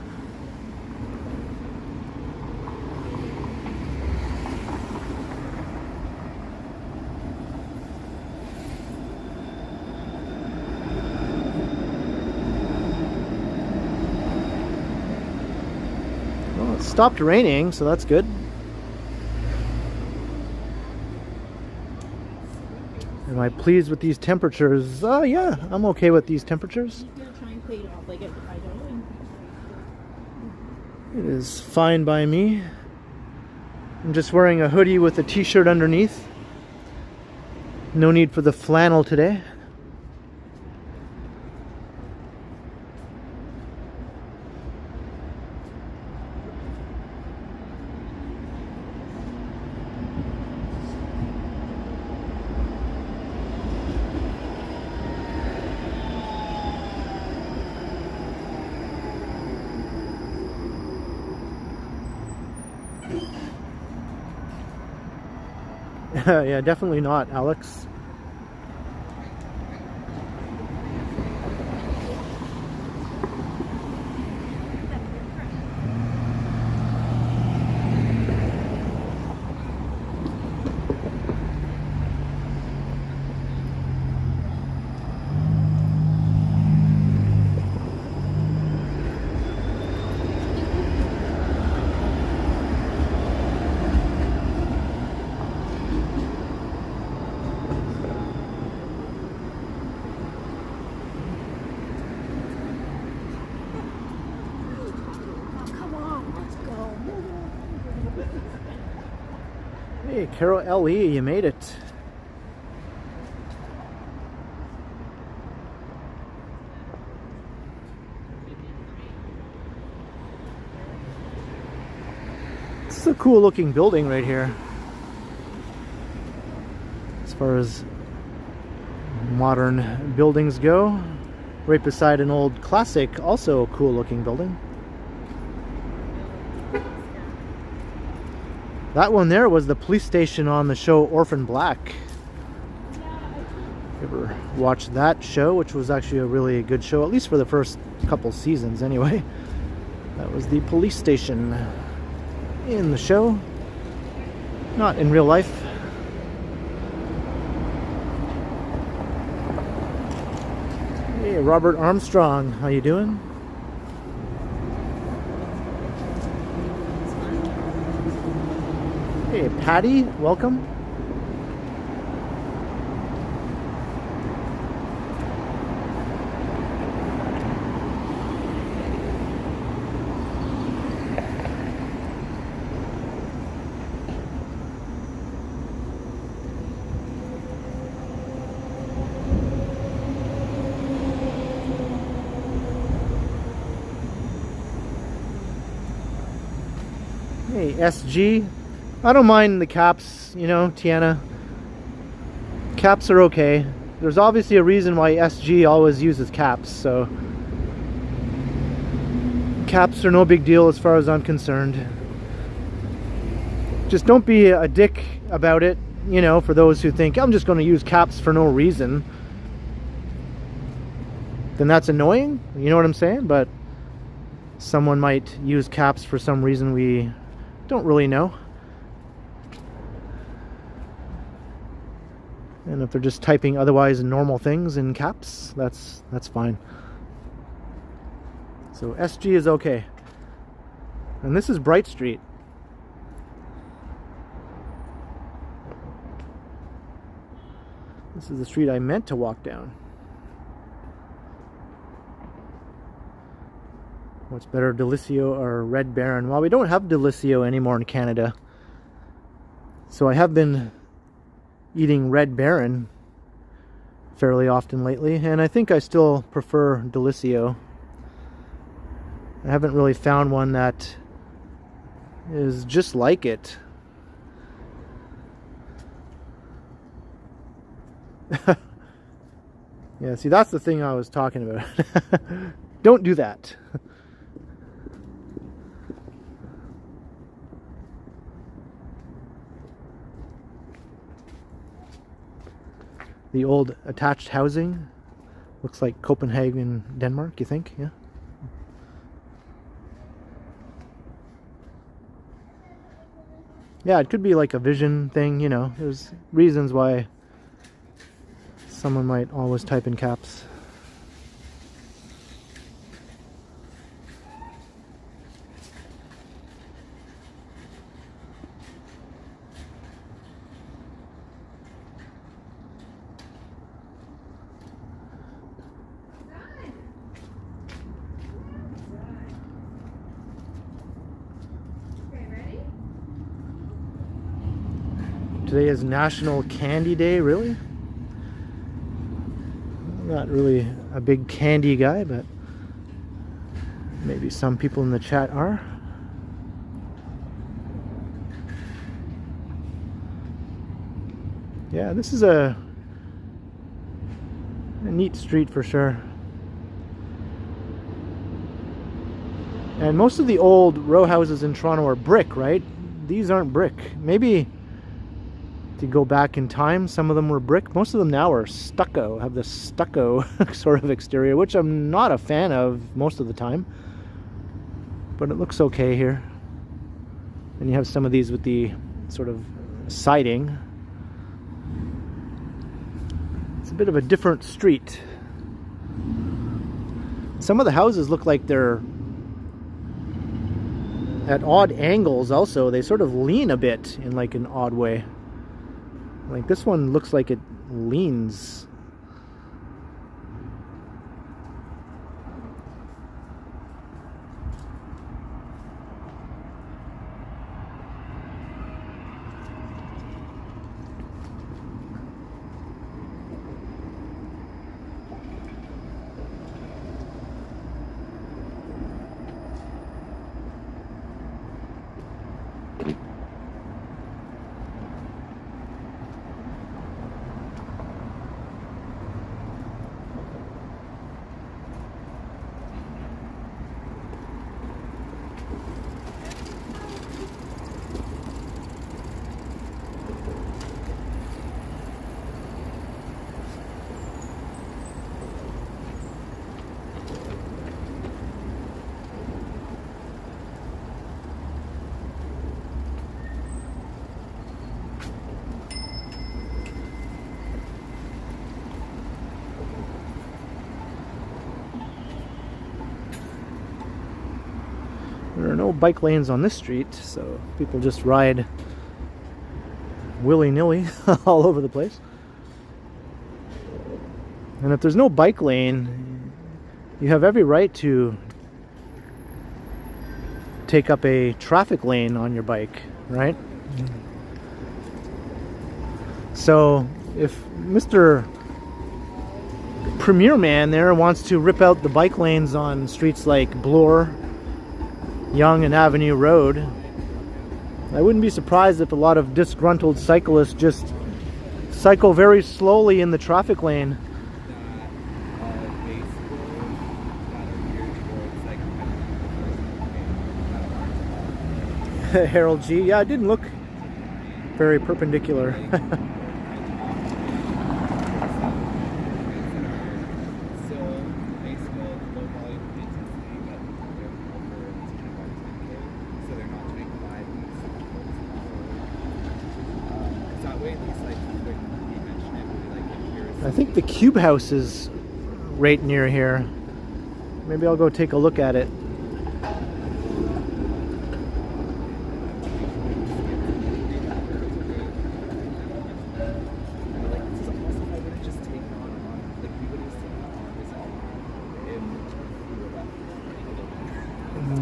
It stopped raining, so that's good. Am I pleased with these temperatures? Yeah, I'm okay with these temperatures. It is fine by me. I'm just wearing a hoodie with a t-shirt underneath. No need for the flannel today. Yeah, definitely not, Alex. Hey, Carol LE, you made it. This is a cool looking building right here. As far as modern buildings go, right beside an old classic, also cool looking building. That one there was the police station on the show Orphan Black. You ever watched that show, which was actually a really good show, at least for the first couple seasons anyway. That was the police station in the show, not in real life. Hey, Robert Armstrong, how you doing? Hey, Patty, welcome. Hey, SG. I don't mind the caps, you know, Tiana. Caps are okay. There's obviously a reason why SG always uses caps, so caps are no big deal as far as I'm concerned. Just don't be a dick about it, you know, for those who think I'm just going to use caps for no reason. Then that's annoying, you know what I'm saying? But someone might use caps for some reason we don't really know. And if they're just typing otherwise normal things in caps, that's fine. So SG is okay. And this is Bright Street. This is the street I meant to walk down. What's better, Delicio or Red Baron? Well, we don't have Delicio anymore in Canada. So I have been eating Red Baron fairly often lately, and I think I still prefer Delicio. I haven't really found one that is just like it. Yeah, see, that's the thing I was talking about. Don't do that. The old attached housing looks like Copenhagen, Denmark, you think? Yeah. Yeah, it could be like a vision thing, you know. There's reasons why someone might always type in caps. Today is National Candy Day, really? I'm not really a big candy guy, but maybe some people in the chat are. Yeah, this is a neat street for sure. And most of the old row houses in Toronto are brick, right? These aren't brick. Maybe to go back in time, some of them were brick. Most of them now are stucco, have this stucco sort of exterior, which I'm not a fan of most of the time. But it looks okay here. And you have some of these with the sort of siding. It's a bit of a different street. Some of the houses look like they're at odd angles also. They sort of lean a bit in like an odd way. Like this one looks like it leans. There are no bike lanes on this street, so people just ride willy-nilly all over the place. And if there's no bike lane, you have every right to take up a traffic lane on your bike, right? So if Mr. Premier Man there wants to rip out the bike lanes on streets like Bloor, Yonge and Avenue Road, I wouldn't be surprised if a lot of disgruntled cyclists just cycle very slowly in the traffic lane. Harold G. Yeah, it didn't look very perpendicular. I think the Cube House is right near here. Maybe I'll go take a look at it.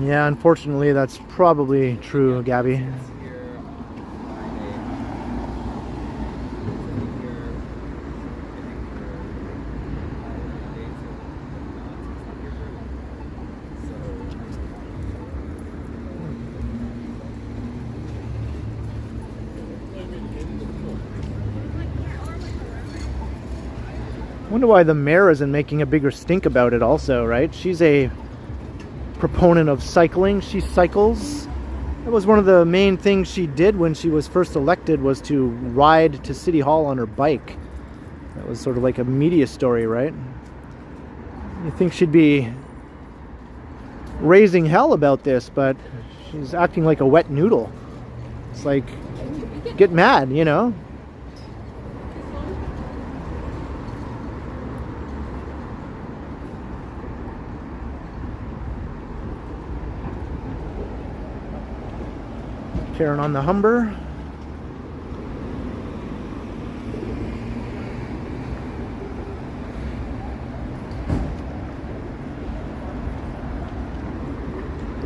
Yeah, unfortunately, that's probably true, Gabby. I wonder why the mayor isn't making a bigger stink about it also, right? She's a proponent of cycling. She cycles. That was one of the main things she did when she was first elected, was to ride to City Hall on her bike. That was sort of like a media story, right? You think she'd be raising hell about this, but she's acting like a wet noodle. It's like, get mad, you know? Karen on the Humber.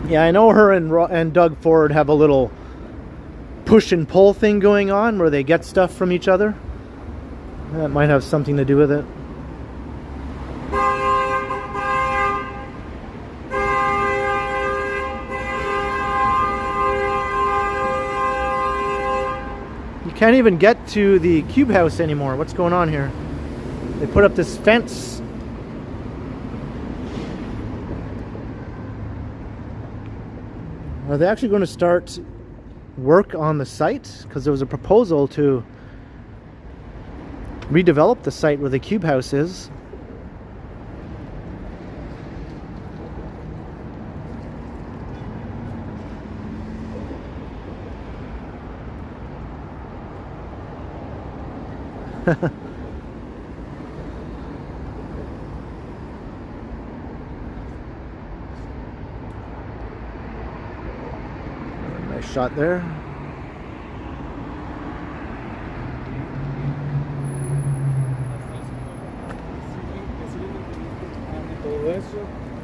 Yeah, I know her and Doug Ford have a little push and pull thing going on where they get stuff from each other. That might have something to do with it. You can't even get to the cube house anymore. What's going on here? They put up this fence. Are they actually going to start work on the site? Because there was a proposal to redevelop the site where the cube house is. Nice shot there.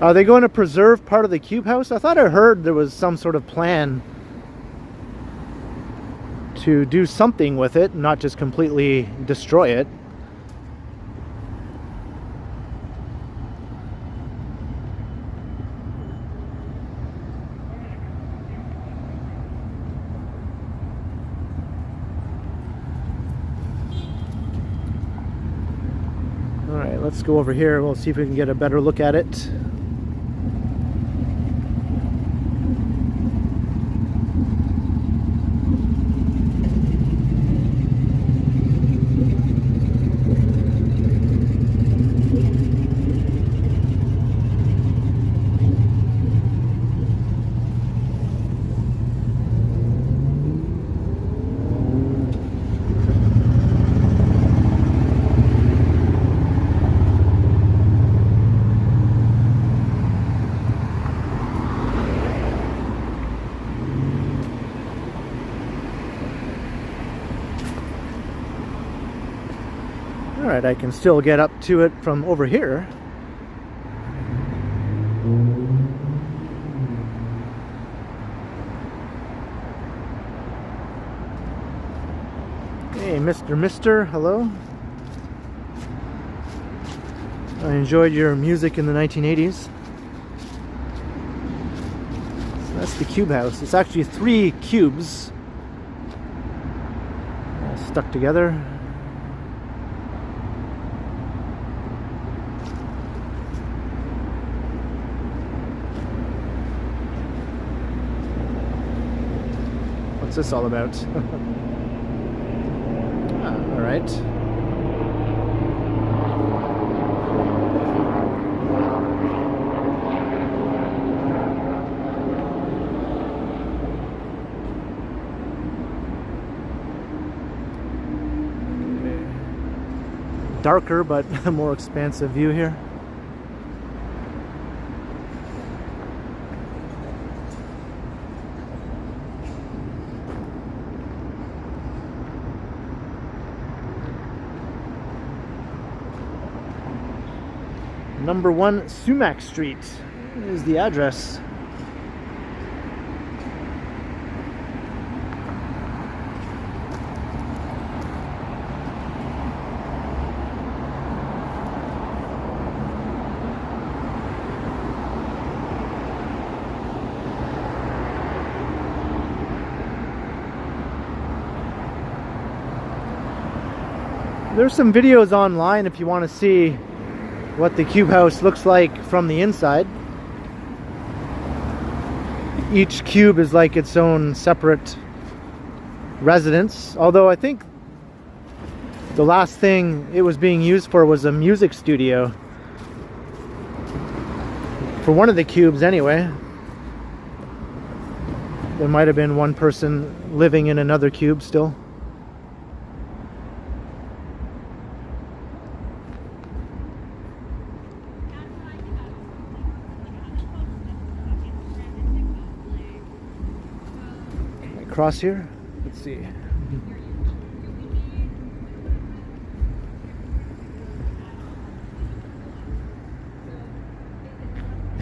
Are they going to preserve part of the cube house? I thought I heard there was some sort of plan to do something with it, not just completely destroy it. All right, let's go over here. We'll see if we can get a better look at it. Alright, I can still get up to it from over here. Hey, Mr. Hello. I enjoyed your music in the 1980s. So that's the cube house. It's actually 3 cubes all stuck together. What's this all about? All right. Darker but a more expansive view here. Number 1 Sumac Street is the address. There's some videos online if you want to see what the cube house looks like from the inside. Each cube is like its own separate residence, although I think the last thing it was being used for was a music studio. For one of the cubes anyway. There might have been one person living in another cube still. Across here, let's see.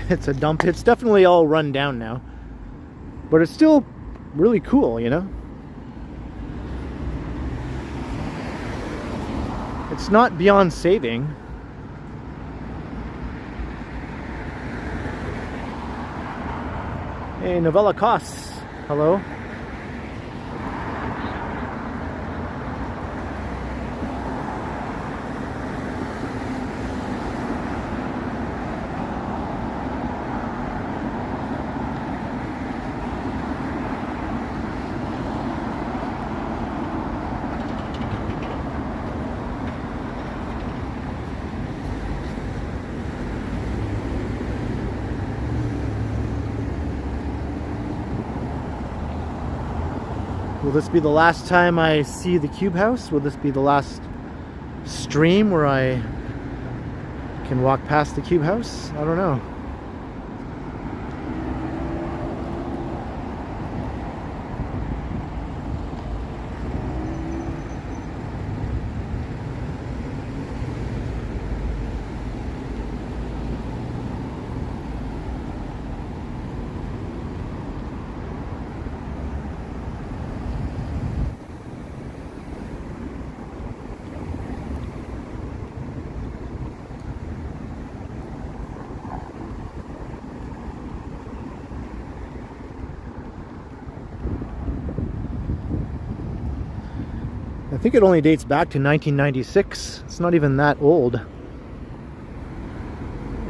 It's a dump. It's definitely all run down now, but it's still really cool, you know. It's not beyond saving. Hey, Novella Costs. Hello. Will this be the last time I see the Cube House? Will this be the last stream where I can walk past the Cube House? I don't know. I think it only dates back to 1996. It's not even that old.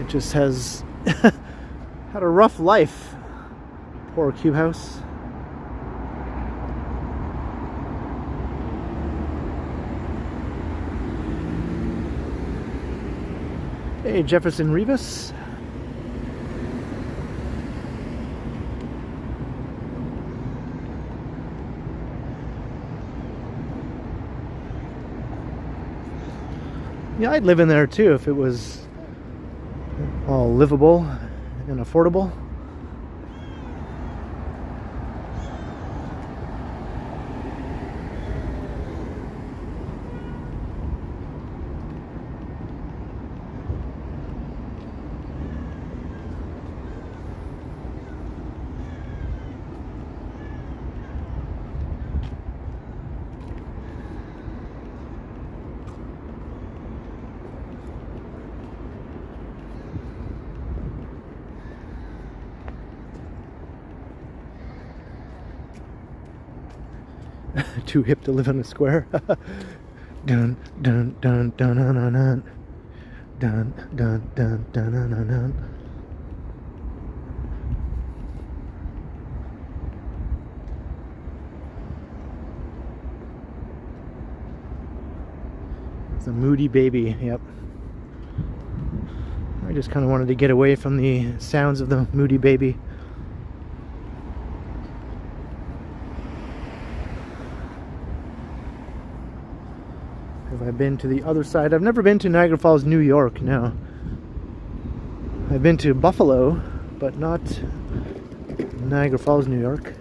It just has had a rough life. Poor Cube House. Hey, Jefferson Rivas. Yeah, I'd live in there too if it was all livable and affordable. Too hip to live in a square. Dun dun dun dun dun dun dun dun dun dun dun dun dun. It's a moody baby. Yep. I just kind of wanted to get away from the sounds of the moody baby. Have I been to the other side? I've never been to Niagara Falls, New York, no. I've been to Buffalo, but not Niagara Falls, New York.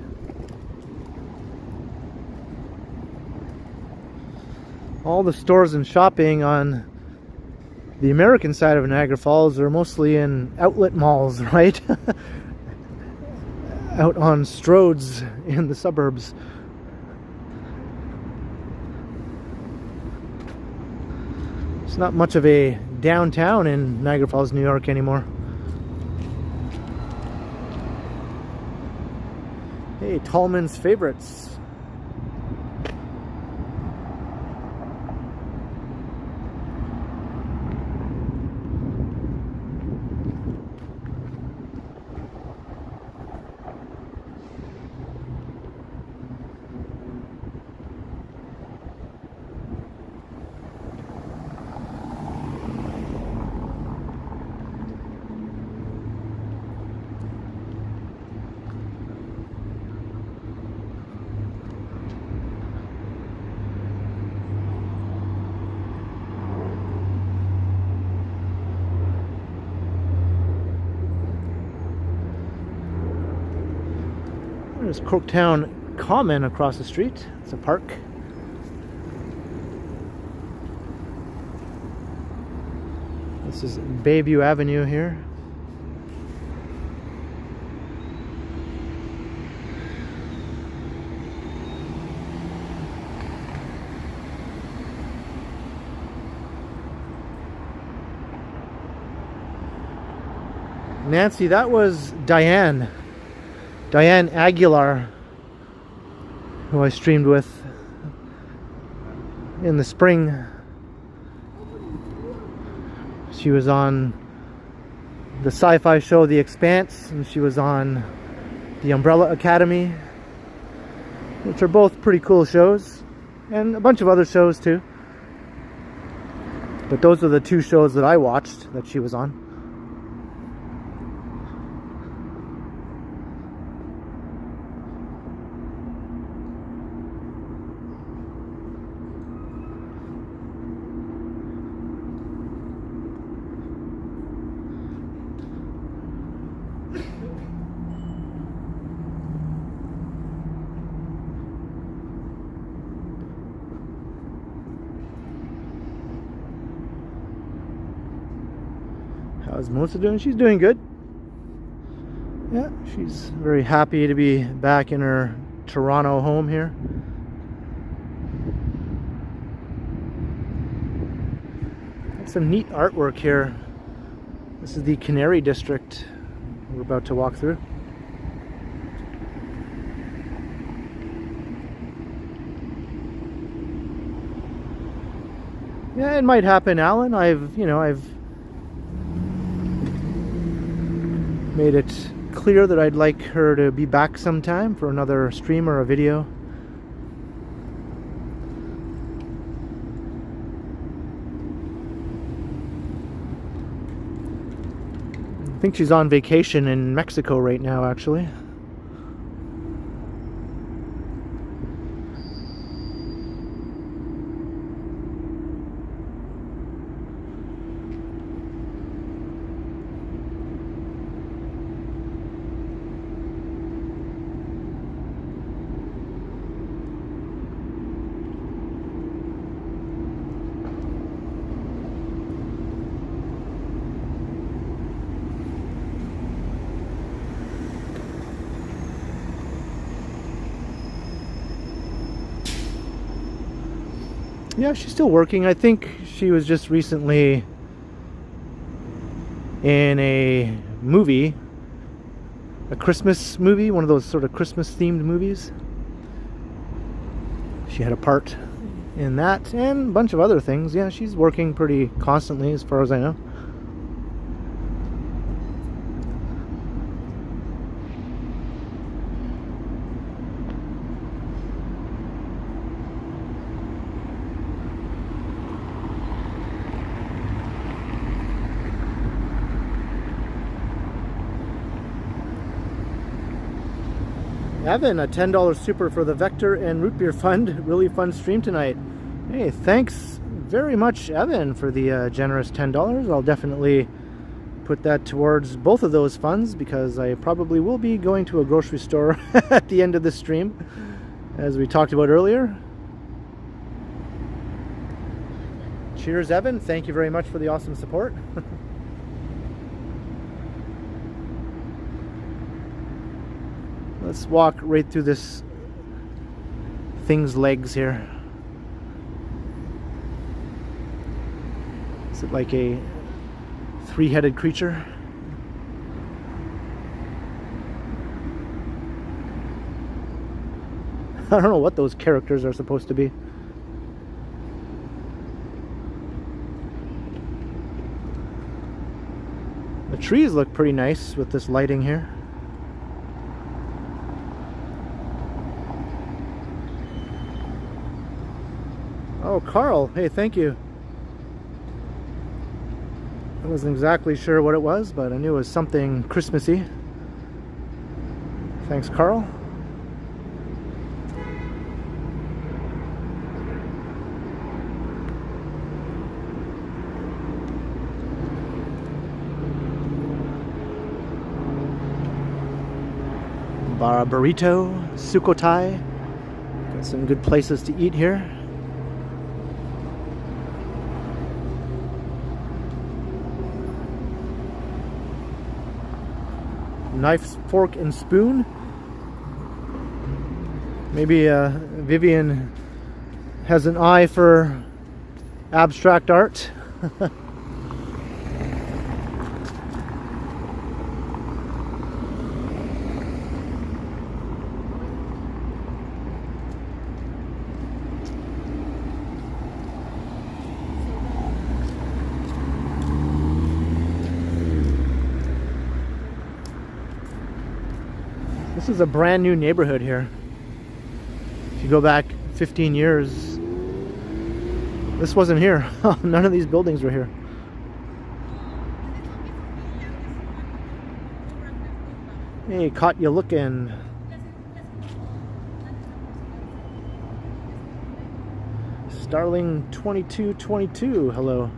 All the stores and shopping on the American side of Niagara Falls are mostly in outlet malls, right? Out on Stroads in the suburbs. It's not much of a downtown in Niagara Falls, New York anymore. Hey, Tallman's Favorites. There's Corktown Common across the street. It's a park. This is Bayview Avenue here. Nancy, that was Diane Aguilar, who I streamed with in the spring. She was on the sci-fi show The Expanse, and she was on The Umbrella Academy, which are both pretty cool shows, and a bunch of other shows too. But those are the two shows that I watched that she was on. How's Melissa doing? She's doing good. Yeah, she's very happy to be back in her Toronto home here. Some neat artwork here. This is the Canary District we're about to walk through. Yeah, it might happen, Alan. I've made it clear that I'd like her to be back sometime for another stream or a video. I think she's on vacation in Mexico right now, actually. Yeah, she's still working. I think she was just recently in a movie, a Christmas movie, one of those sort of Christmas themed movies. She had a part in that and a bunch of other things. Yeah, she's working pretty constantly as far as I know. Evan, a $10 super for the Vector and Root Beer Fund. Really fun stream tonight. Hey, thanks very much, Evan, for the generous $10. I'll definitely put that towards both of those funds because I probably will be going to a grocery store at the end of the stream, as we talked about earlier. Cheers, Evan. Thank you very much for the awesome support. Let's walk right through this thing's legs here. Is it like a three-headed creature? I don't know what those characters are supposed to be. The trees look pretty nice with this lighting here. Oh, Carl, hey, thank you. I wasn't exactly sure what it was, but I knew it was something Christmassy. Thanks, Carl. Bara Burrito, Sukhothai. Got some good places to eat here. Knife, fork, and spoon. Maybe Vivian has an eye for abstract art. This is a brand new neighborhood here. If you go back 15 years, this wasn't here. None of these buildings were here. Hey, caught you looking. Starling 2222, hello.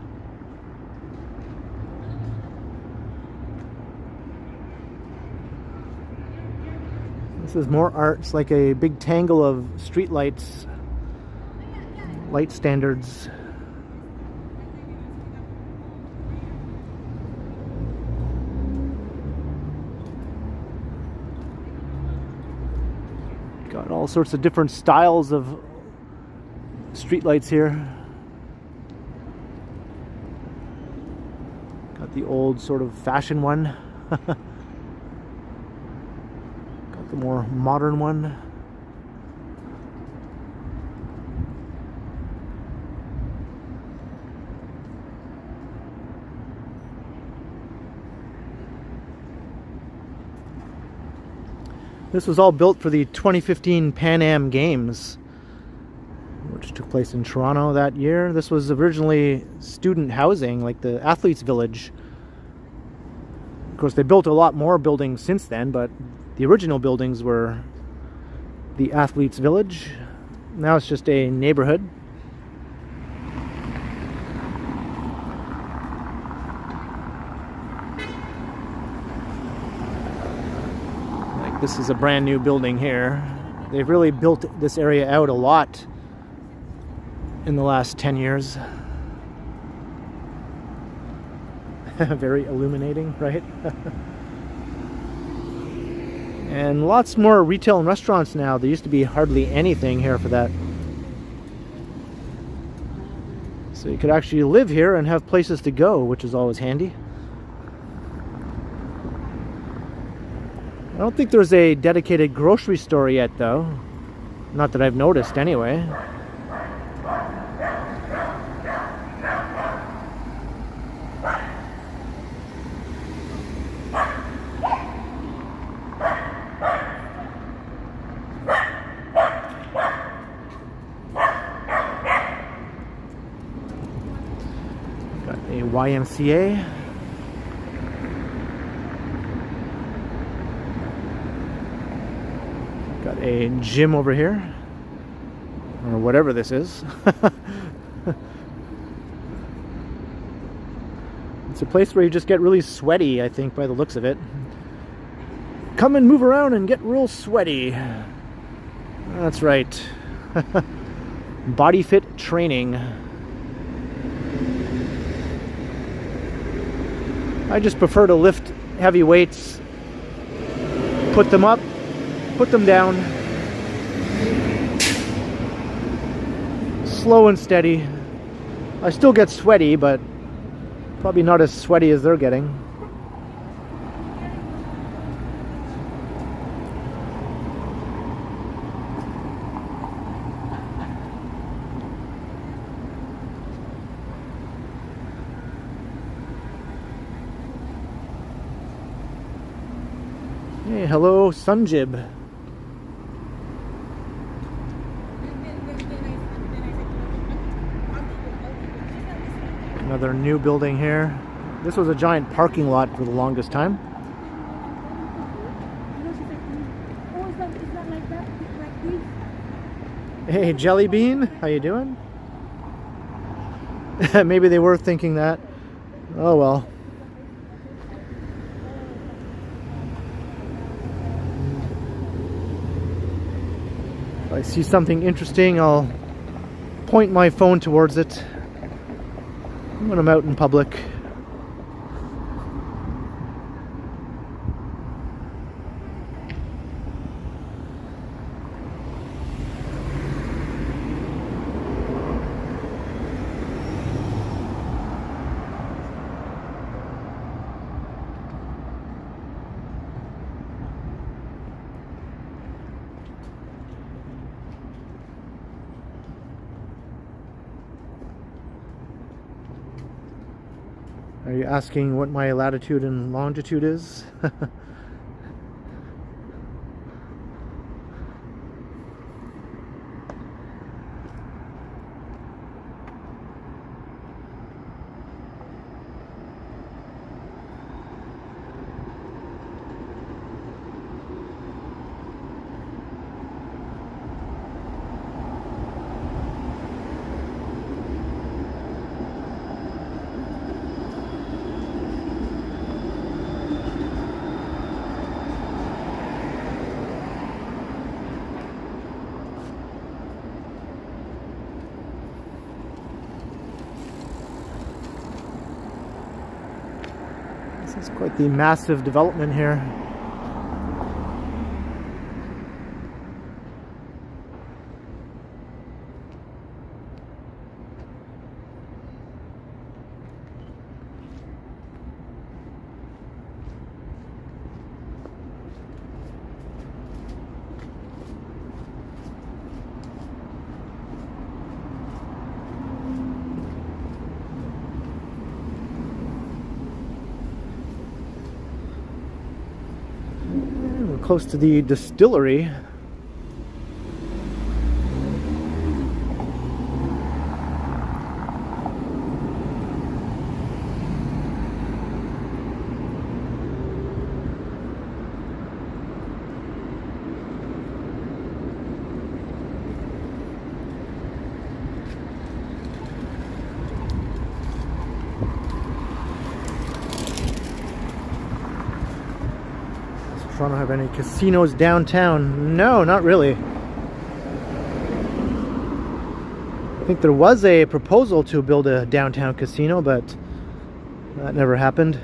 This is more art. It's like a big tangle of street lights, light standards. Got all sorts of different styles of street lights here. Got the old sort of fashion one. Got the more modern one. This was all built for the 2015 Pan Am Games, which took place in Toronto that year. This was originally student housing, like the Athletes Village. Of course, they built a lot more buildings since then, but the original buildings were the Athletes Village. Now it's just a neighborhood. Like, this is a brand new building here. They've really built this area out a lot in the last 10 years. Very illuminating, right? And lots more retail and restaurants now. There used to be hardly anything here for that. So you could actually live here and have places to go, which is always handy. I don't think there's a dedicated grocery store yet, though. Not that I've noticed, anyway. Got a YMCA. Got a gym over here, or whatever this is. It's a place where you just get really sweaty, I think, by the looks of it. Come and move around and get real sweaty. That's right. Body fit training. I just prefer to lift heavy weights, put them up, put them down, slow and steady. I still get sweaty, but probably not as sweaty as they're getting. Hey, hello, Sunjib. Another new building here. This was a giant parking lot for the longest time. Hey, Jelly Bean, how you doing? Maybe they were thinking that. Oh well. If I see something interesting, I'll point my phone towards it when I'm out in public. Are you asking what my latitude and longitude is? This is quite the massive development here. Close to the distillery. Toronto have any casinos downtown? No, not really. I think there was a proposal to build a downtown casino, but that never happened.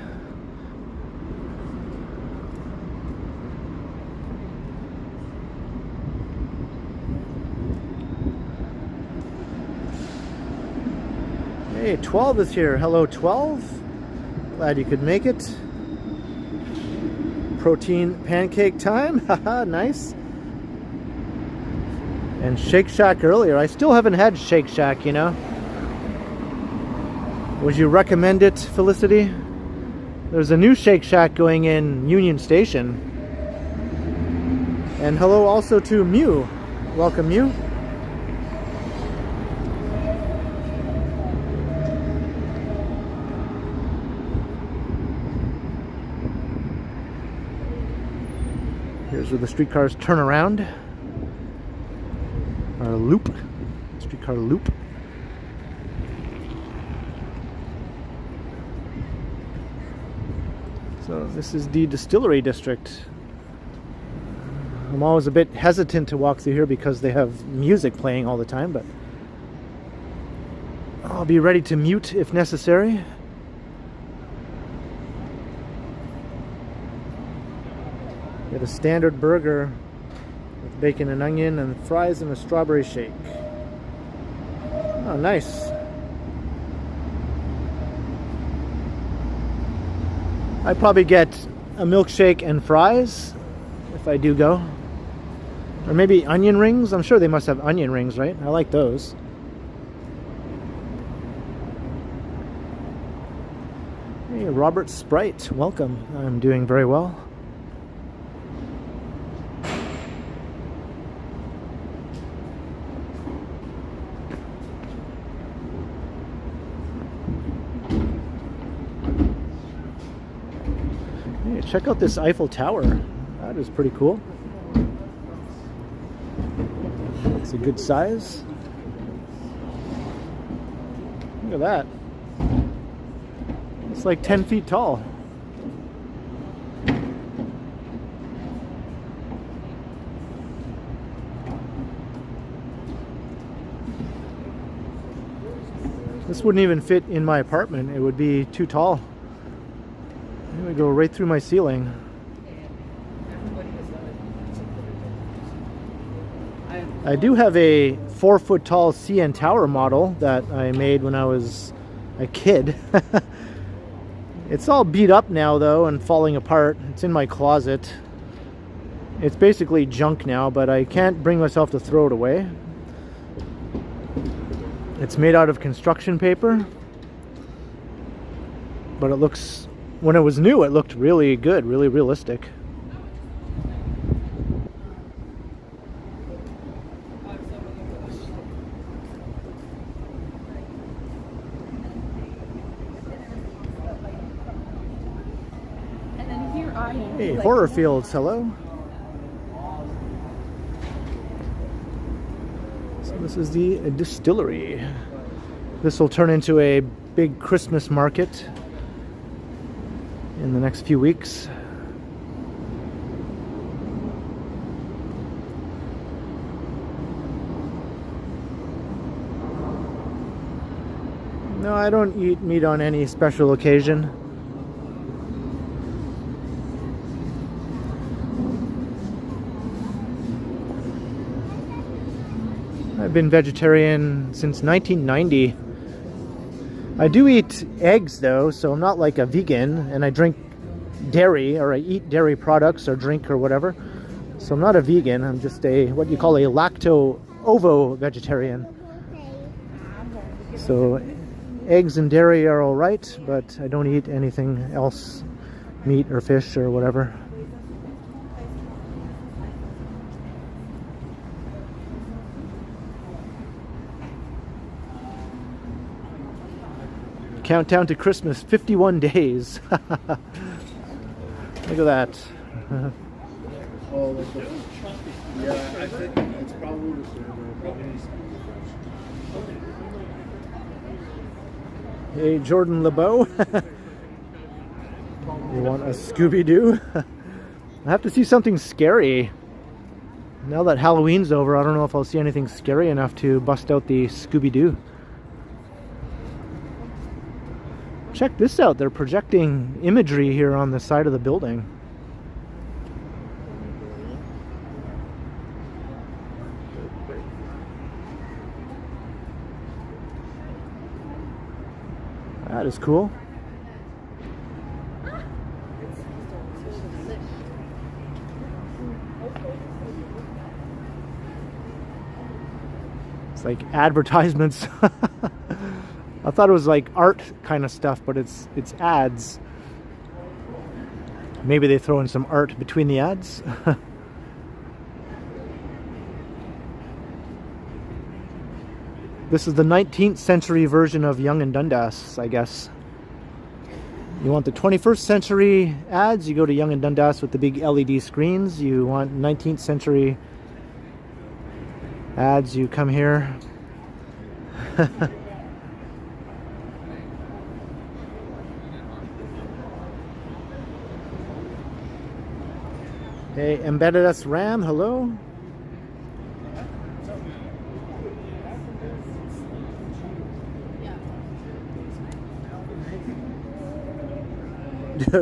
Hey, 12 is here. Hello, 12. Glad you could make it. Protein pancake time. Haha, nice. And Shake Shack earlier. I still haven't had Shake Shack, you know. Would you recommend it, Felicity? There's a new Shake Shack going in Union Station. And hello also to Mew. Welcome, Mew. Here's where the streetcars turn around. Or loop. Streetcar loop. So this is the Distillery District. I'm always a bit hesitant to walk through here because they have music playing all the time, but I'll be ready to mute if necessary. Get a standard burger with bacon and onion and fries and a strawberry shake. Oh, nice. I'd probably get a milkshake and fries if I do go. Or maybe onion rings. I'm sure they must have onion rings, right? I like those. Hey, Robert Sprite, welcome. I'm doing very well. Check out this Eiffel Tower. That is pretty cool. It's a good size. Look at that. It's like 10 feet tall. This wouldn't even fit in my apartment. It would be too tall. It would go right through my ceiling. I do have a 4-foot tall CN Tower model that I made when I was a kid. It's all beat up now though and falling apart. It's in my closet. It's basically junk now, but I can't bring myself to throw it away. It's made out of construction paper, but it looks, when it was new, it looked really good, really realistic. Hey, Horror Fields, hello. So this is the distillery. This will turn into a big Christmas market in the next few weeks. No, I don't eat meat on any special occasion. I've been vegetarian since 1990. I do eat eggs though, so I'm not like a vegan, and I drink dairy, or I eat dairy products or drink or whatever. So I'm not a vegan, I'm just a, what you call a lacto-ovo vegetarian. So eggs and dairy are alright, but I don't eat anything else, meat or fish or whatever. Countdown to Christmas, 51 days. Look at that. Oh, yeah, I think it's probably the same. Hey, Jordan LeBeau. You want a Scooby-Doo? I have to see something scary. Now that Halloween's over, I don't know if I'll see anything scary enough to bust out the Scooby-Doo. Check this out, they're projecting imagery here on the side of the building. That is cool. It's like advertisements. I thought it was like art kind of stuff, but it's ads. Maybe they throw in some art between the ads. This is the 19th century version of Young and Dundas, I guess. You want the 21st century ads, you go to Young and Dundas with the big LED screens. You want 19th century ads, you come here. Hey, Embedded S RAM, hello.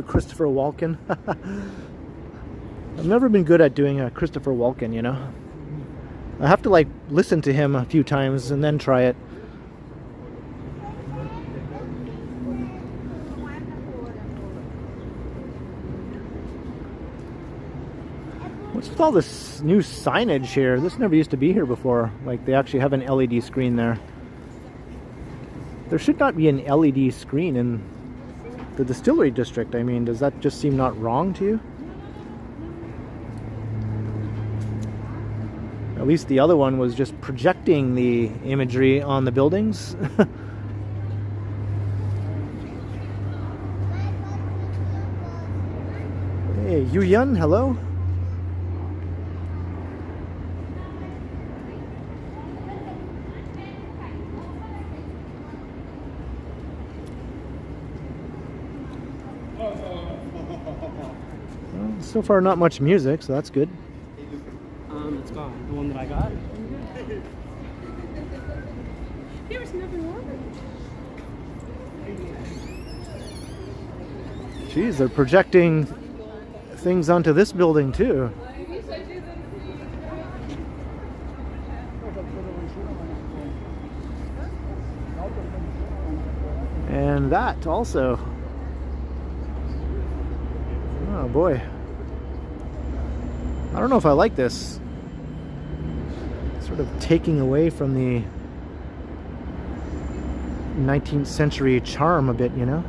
Christopher Walken. I've never been good at doing a Christopher Walken, you know. I have to like listen to him a few times and then try it. What's with all this new signage here? This never used to be here before. Like they actually have an LED screen there. There should not be an LED screen in the Distillery District. I mean, does that just seem not wrong to you? At least the other one was just projecting the imagery on the buildings. Hey, Yu Yun, hello. So far, not much music, so that's good. It's gone. The one that I got. There was nothing wrong with it. Geez, they're projecting things onto this building too. And that also. Oh boy. I don't know if I like this. Sort of taking away from the 19th century charm a bit, you know?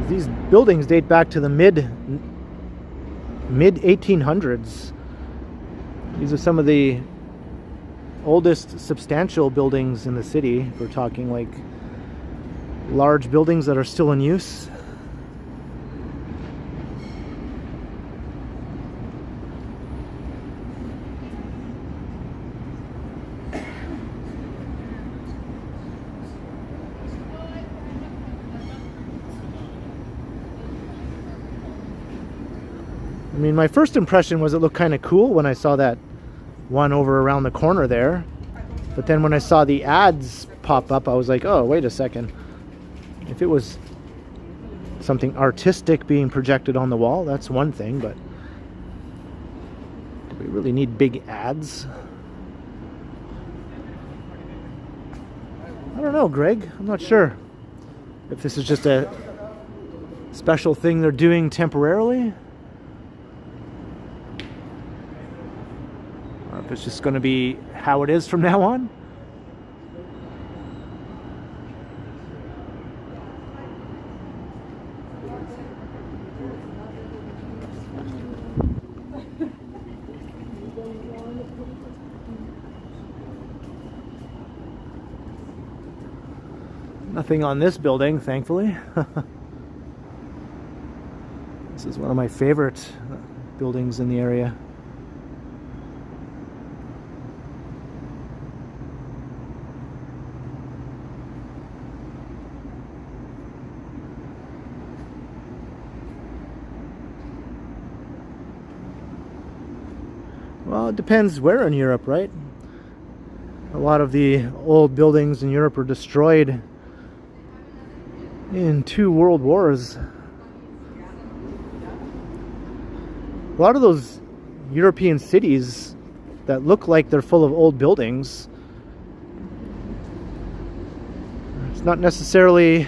These buildings date back to the mid 1800s. These are some of the oldest substantial buildings in the city. We're talking like large buildings that are still in use. I mean, my first impression was it looked kind of cool when I saw that one over around the corner there. But then when I saw the ads pop up, I was like, oh, wait a second. If it was something artistic being projected on the wall, that's one thing, but do we really need big ads? I don't know, Greg. I'm not sure if this is just a special thing they're doing temporarily, or if it's just going to be how it is from now on. Nothing on this building, thankfully. This is one of my favorite buildings in the area. Well, it depends where in Europe, right? A lot of the old buildings in Europe were destroyed in 2 world wars. A lot of those European cities that look like they're full of old buildings, it's not necessarily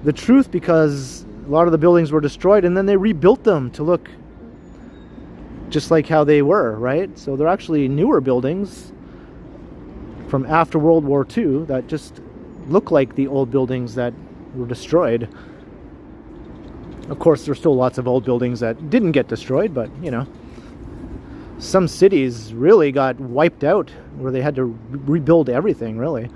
the truth, because a lot of the buildings were destroyed and then they rebuilt them to look just like how they were, right? So they're actually newer buildings from after World War II that just look like the old buildings that were destroyed. Of course, there's still lots of old buildings that didn't get destroyed, but you know, some cities really got wiped out where they had to rebuild everything, really.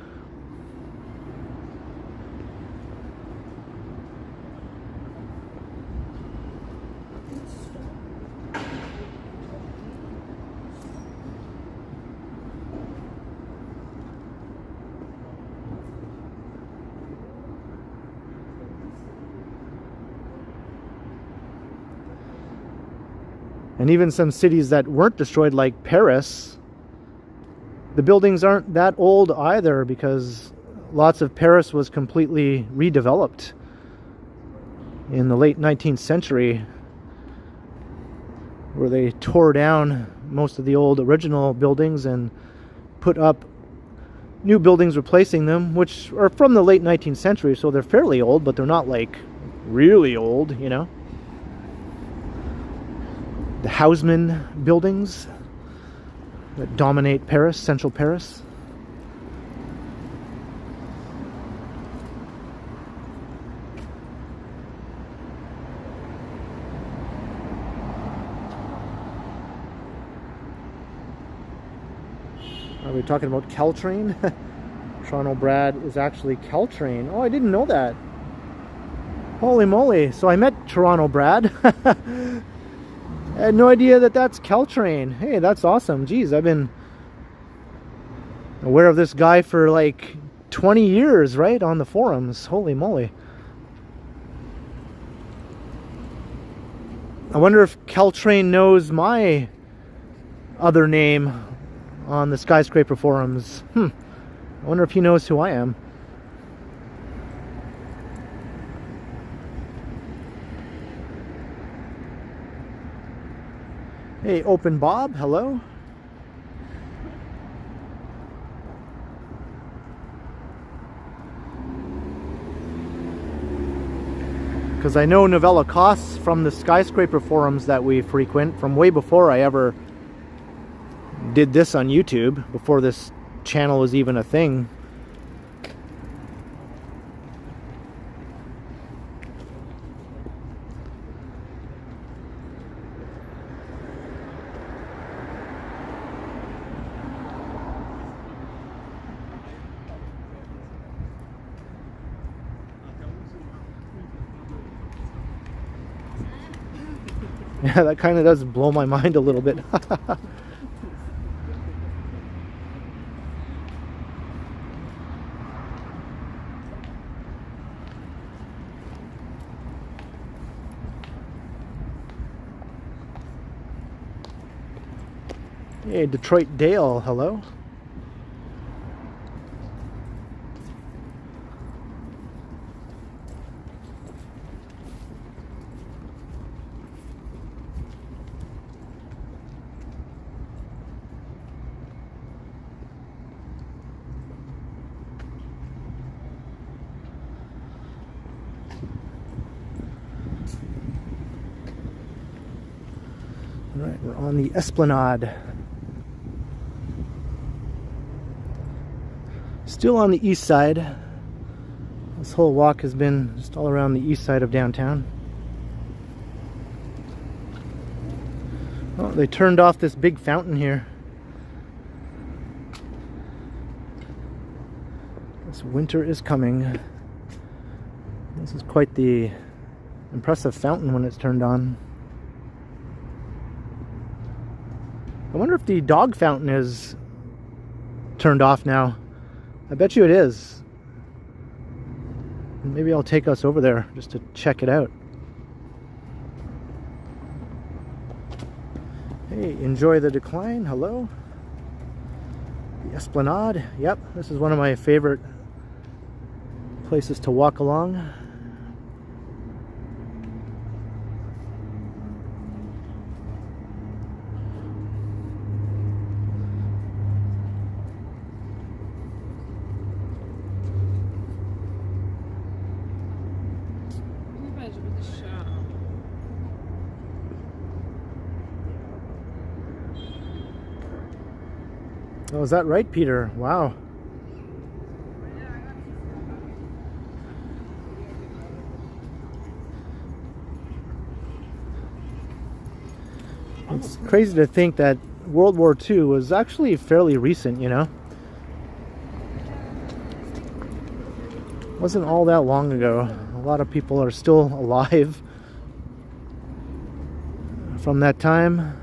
And even some cities that weren't destroyed, like Paris, the buildings aren't that old either, because lots of Paris was completely redeveloped in the late 19th century, where they tore down most of the old original buildings and put up new buildings replacing them, which are from the late 19th century, so they're fairly old, but they're not like really old, you know. The Haussmann buildings that dominate Paris, central Paris. Are we talking about Caltrain? Toronto Brad is actually Caltrain. Oh, I didn't know that. Holy moly. So I met Toronto Brad. I had no idea that that's Caltrain. Hey, that's awesome. Geez, I've been aware of this guy for like 20 years, right? On the forums. Holy moly. I wonder if Caltrain knows my other name on the skyscraper forums. I wonder if he knows who I am. Hey, Open Bob, hello. Because I know Novella Costs from the skyscraper forums that we frequent from way before I ever did this on YouTube, before this channel was even a thing. Yeah, that kind of does blow my mind a little bit. Hey, Detroit Dale, hello. We're on the Esplanade. Still on the east side. This whole walk has been just all around the east side of downtown. Oh, they turned off this big fountain here. This winter is coming. This is quite the impressive fountain when it's turned on. I wonder if the dog fountain is turned off now. I bet you it is. Maybe I'll take us over there just to check it out. Hey, enjoy the decline. Hello. The Esplanade. Yep, this is one of my favorite places to walk along. Oh, is that right, Peter? Wow. It's crazy to think that World War II was actually fairly recent, you know? It wasn't all that long ago. A lot of people are still alive from that time.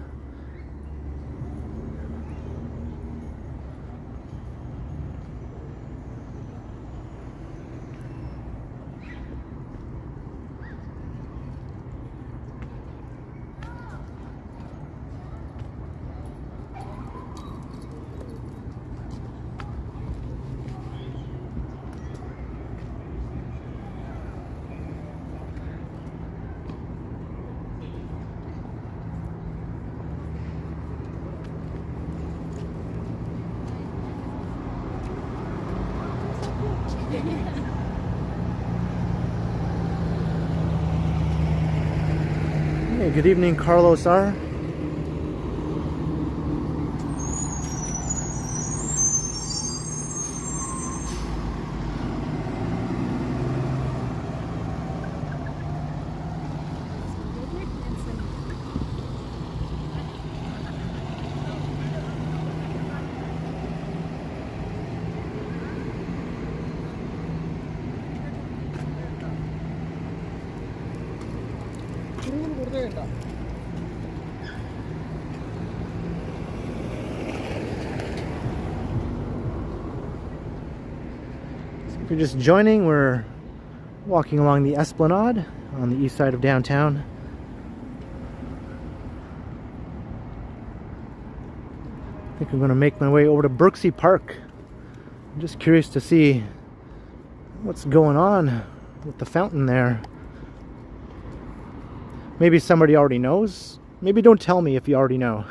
Hey, good evening, Carlos R. If you're just joining, we're walking along the Esplanade on the east side of downtown. I think I'm going to make my way over to Birksea Park. I'm just curious to see what's going on with the fountain there. Maybe somebody already knows. Maybe don't tell me if you already know.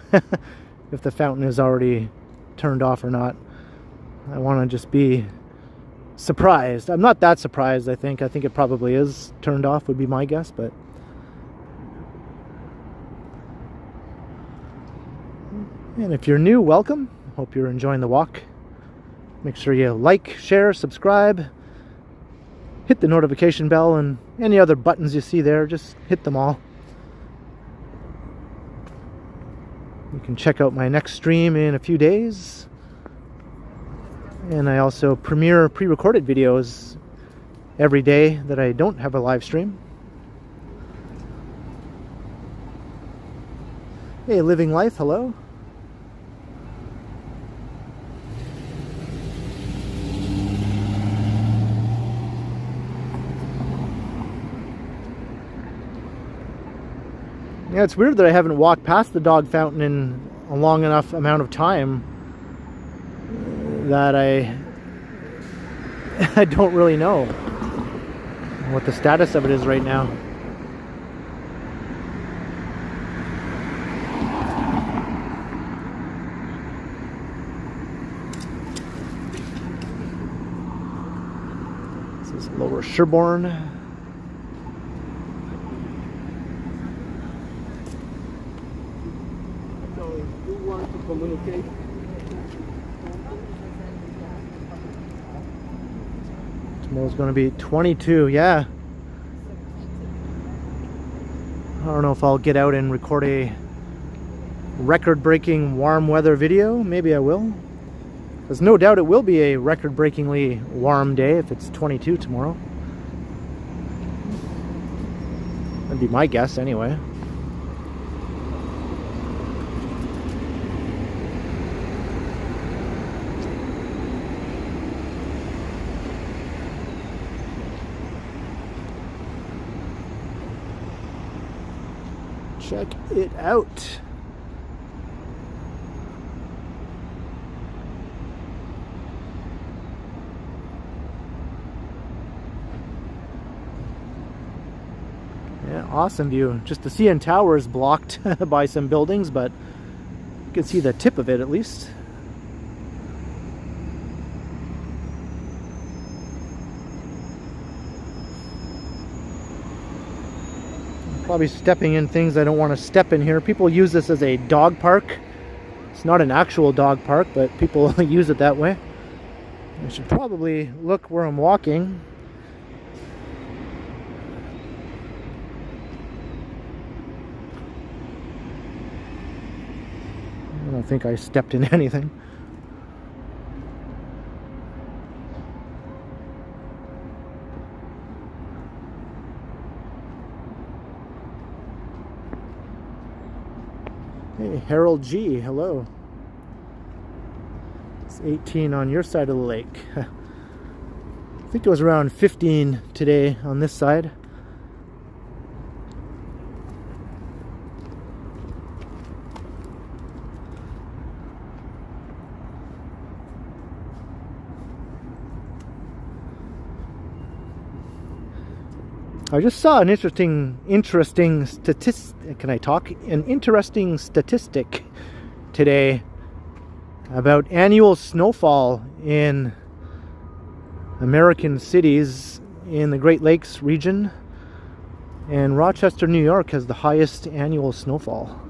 If the fountain is already turned off or not. I want to just be surprised. I'm not that surprised, I think. I think it probably is turned off, would be my guess, but and if you're new, welcome. Hope you're enjoying the walk. Make sure you like, share, subscribe, hit the notification bell, and any other buttons you see there, just hit them all. You can check out my next stream in a few days. And I also premiere pre-recorded videos every day that I don't have a live stream. Hey, Living Life, hello. Yeah, it's weird that I haven't walked past the dog fountain in a long enough amount of time that I don't really know what the status of it is right now. This is Lower Sherborne. communicate. Tomorrow's going to be 22, yeah. I don't know if I'll get out and record a record-breaking warm weather video. Maybe I will. There's no doubt it will be a record-breakingly warm day if it's 22 tomorrow. That'd be my guess anyway. Check it out. Yeah, awesome view. Just the CN Tower is blocked by some buildings, but you can see the tip of it at least. Probably stepping in things I don't want to step in here. People use this as a dog park. It's not an actual dog park, but people use it that way. I should probably look where I'm walking. I don't think I stepped in anything. Hey, Harold G, hello. It's 18 on your side of the lake. I think it was around 15 today on this side. I just saw an interesting statistic. Can I talk? An interesting statistic today about annual snowfall in American cities in the Great Lakes region. And Rochester, New York has the highest annual snowfall.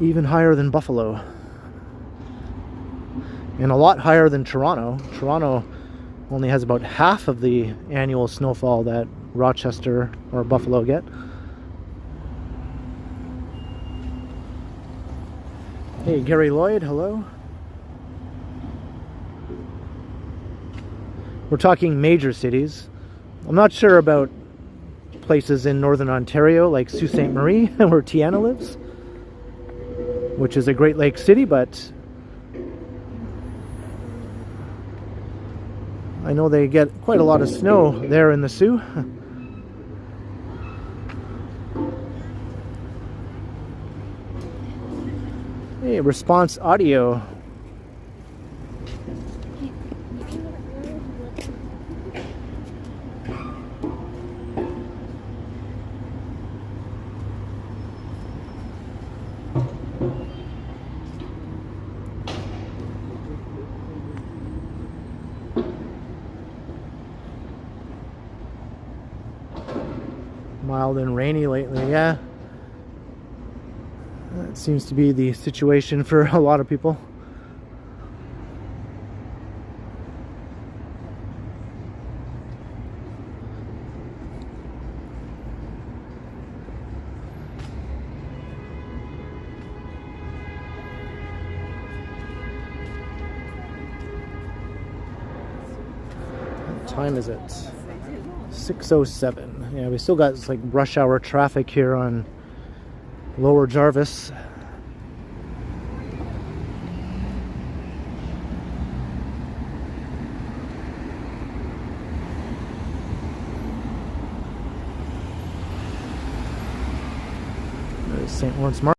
Even higher than Buffalo. And a lot higher than Toronto. Toronto only has about half of the annual snowfall that Rochester or Buffalo get. Hey, Gary Lloyd, hello. We're talking major cities. I'm not sure about places in northern Ontario like Sault Ste. Marie, where Tiana lives, which is a Great Lakes city, but I know they get quite a lot of snow there in the Sioux. Hey, response audio. Mild and rainy lately, yeah. That seems to be the situation for a lot of people. What time is it? 6:07. Yeah, we still got like rush hour traffic here on Lower Jarvis. There's St. Lawrence Market.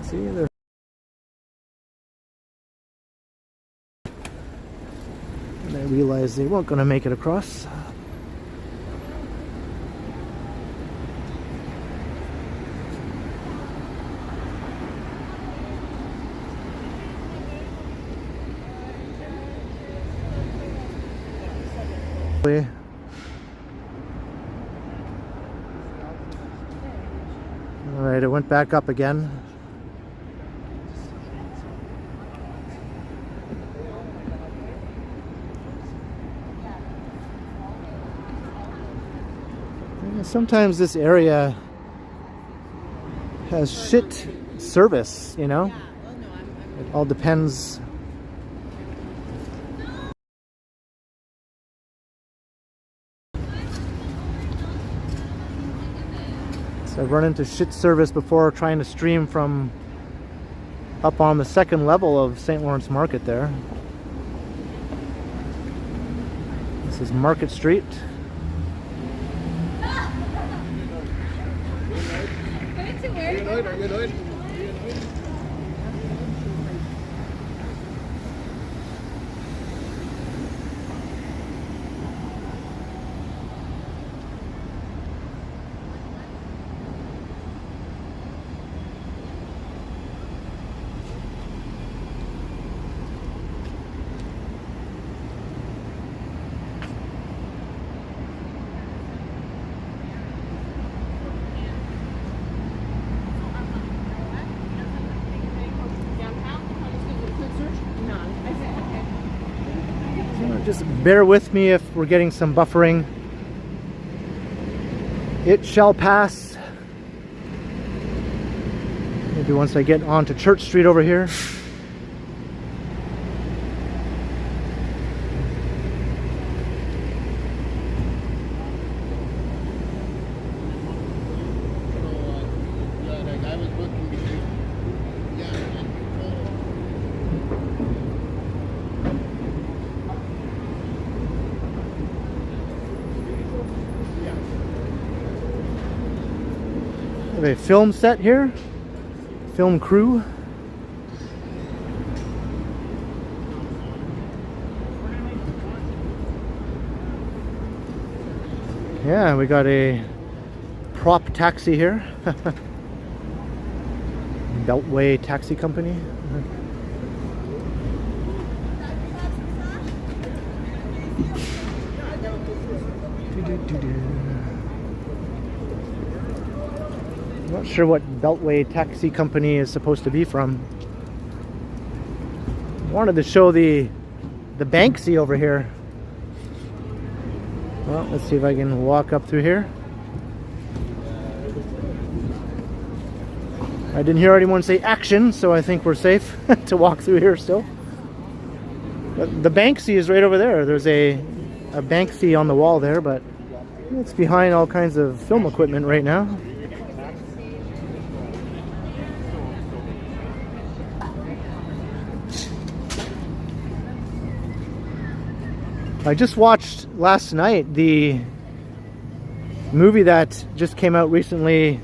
See, there. And I realized they weren't going to make it across. Alright, it went back up again. Sometimes this area has shit service, you know? It all depends. I've run into shit service before trying to stream from up on the second level of St. Lawrence Market there. This is Market Street. Just bear with me if we're getting some buffering. It shall pass. Maybe once I get onto Church Street over here. We have a film set here, film crew. Yeah, we got a prop taxi here. Beltway Taxi Company. Not sure what Beltway Taxi Company is supposed to be from. Wanted to show the Banksy over here. Well, let's see if I can walk up through here. I didn't hear anyone say action, so I think we're safe to walk through here still. But the Banksy is right over there. There's a Banksy on the wall there, but it's behind all kinds of film equipment right now. I just watched last night the movie that just came out recently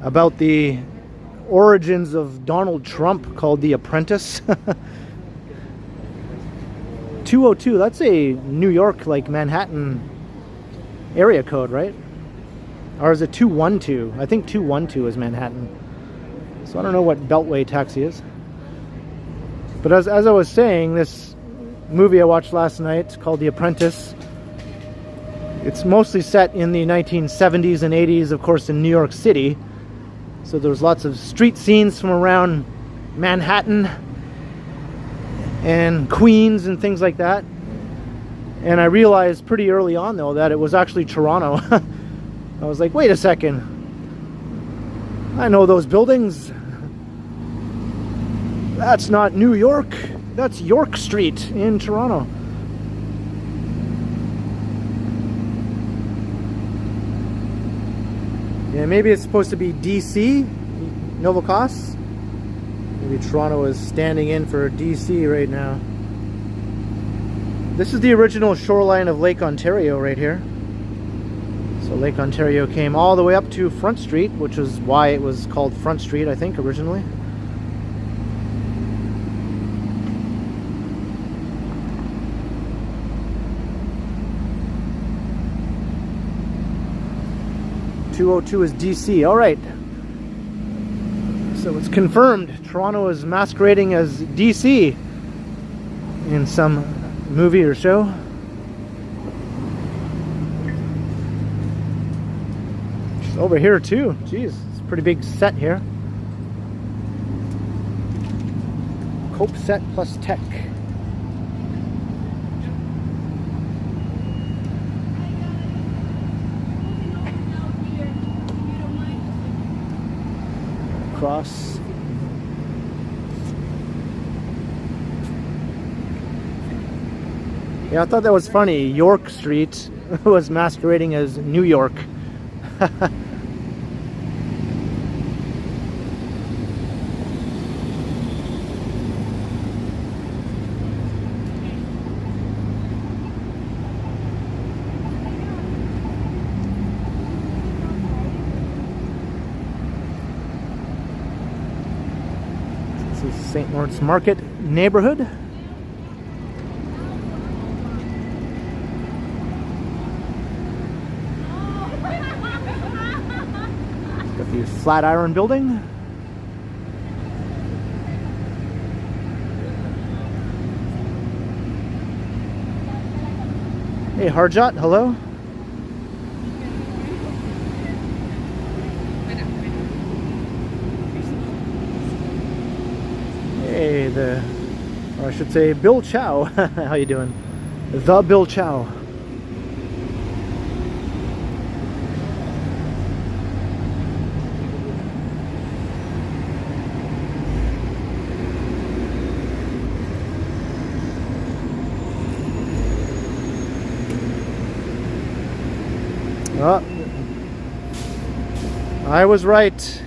about the origins of Donald Trump called The Apprentice. 202, that's a New York, like Manhattan area code, right? Or is it 212? I think 212 is Manhattan. So I don't know what Beltway Taxi is. But as I was saying, this movie I watched last night called The Apprentice, it's mostly set in the 1970s and 80s, of course, in New York City. So there's lots of street scenes from around Manhattan and Queens and things like that. And I realized pretty early on, though, that it was actually Toronto. I was like, wait a second, I know those buildings. That's not New York. That's York Street in Toronto. Yeah, maybe it's supposed to be DC, Nova Cost. Maybe Toronto is standing in for DC right now. This is the original shoreline of Lake Ontario right here. So Lake Ontario came all the way up to Front Street, which is why it was called Front Street, I think, originally. .202 is DC. All right. So it's confirmed. Toronto is masquerading as DC in some movie or show. It's over here too. Jeez, it's a pretty big set here. Cope set plus tech. Cross. Yeah, I thought that was funny. York Street was masquerading as New York. This is St. Lawrence Market neighborhood. Got the Flatiron building. Hey Harjot, hello. Hey, or I should say Bill Chow. How you doing? The Bill Chow. Oh, I was right.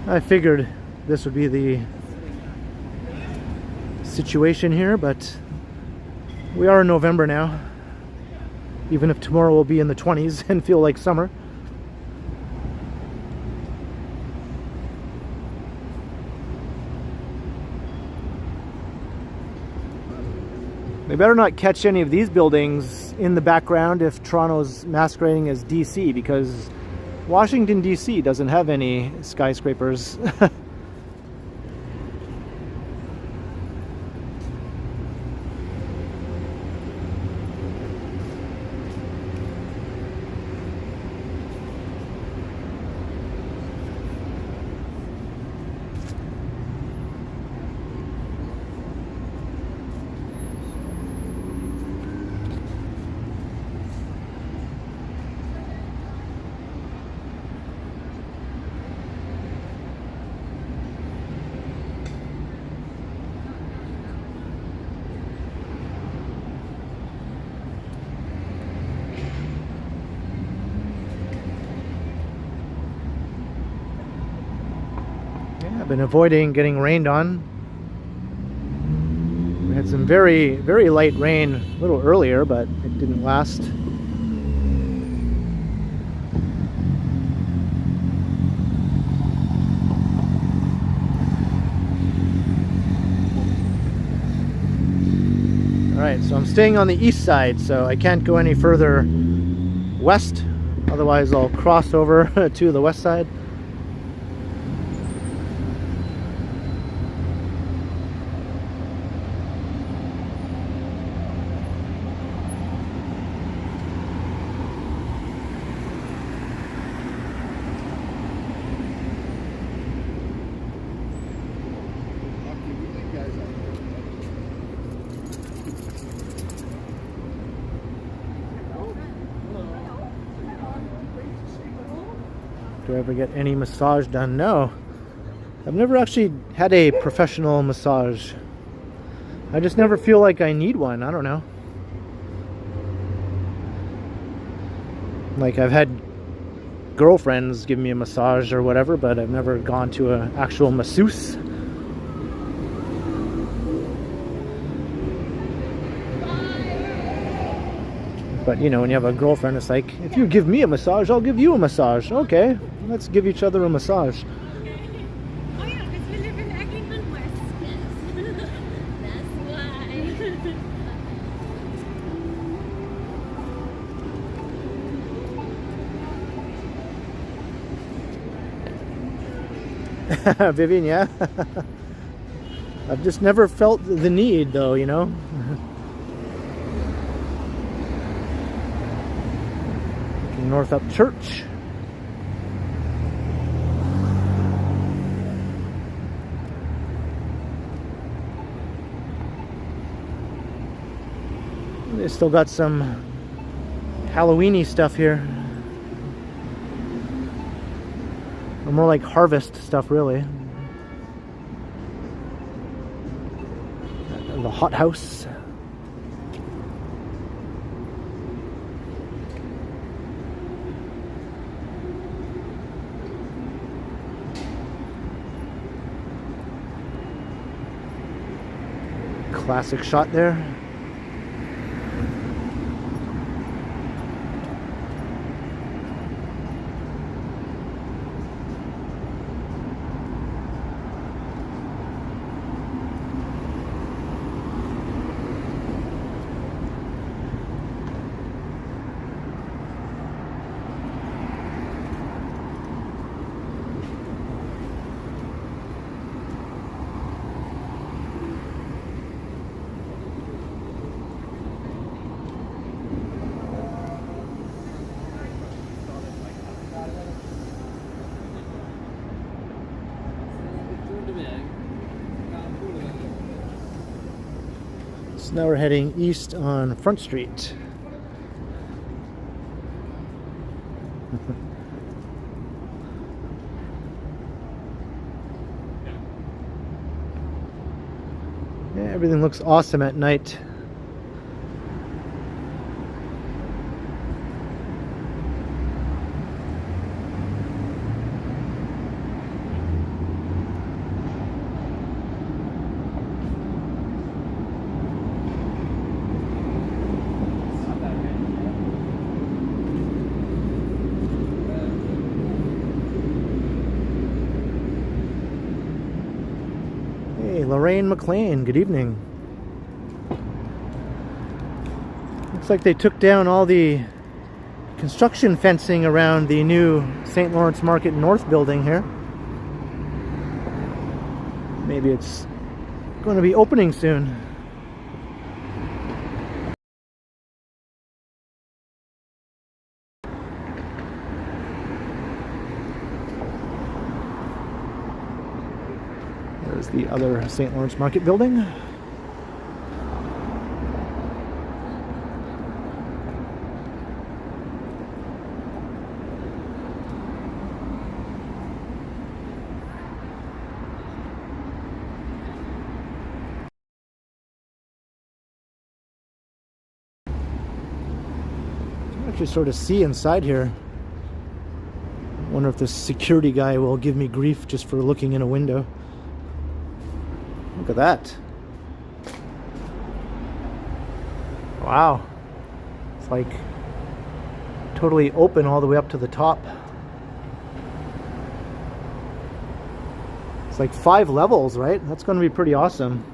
I figured this would be the situation here, but we are in November now. Even if tomorrow will be in the 20s and feel like summer. They better not catch any of these buildings in the background if Toronto's masquerading as DC, because Washington, D.C. doesn't have any skyscrapers. I've been avoiding getting rained on. We had some very, very light rain a little earlier, but it didn't last. Alright, so I'm staying on the east side, so I can't go any further west. Otherwise I'll cross over to the west side. Do I ever get any massage done? No. I've never actually had a professional massage. I just never feel like I need one. I don't know. Like I've had girlfriends give me a massage or whatever, but I've never gone to an actual masseuse. But you know, when you have a girlfriend, it's like, if you give me a massage, I'll give you a massage. Okay, let's give each other a massage. Oh yeah, because we live in Eglinton West. Yes. That's why. Vivian, yeah. I've just never felt the need, though, you know. North up Church. They still got some Halloween-y stuff here. Or more like harvest stuff, really. The hot house. Classic shot there. So now we're heading east on Front Street. Yeah, everything looks awesome at night. Lorraine McLean, good evening. Looks like they took down all the construction fencing around the new St. Lawrence Market North building here. Maybe it's going to be opening soon. There's the other St. Lawrence Market building. You can actually sort of see inside here. I wonder if the security guy will give me grief just for looking in a window. Look at that. Wow. It's like totally open all the way up to the top. It's like 5 levels, right? That's going to be pretty awesome.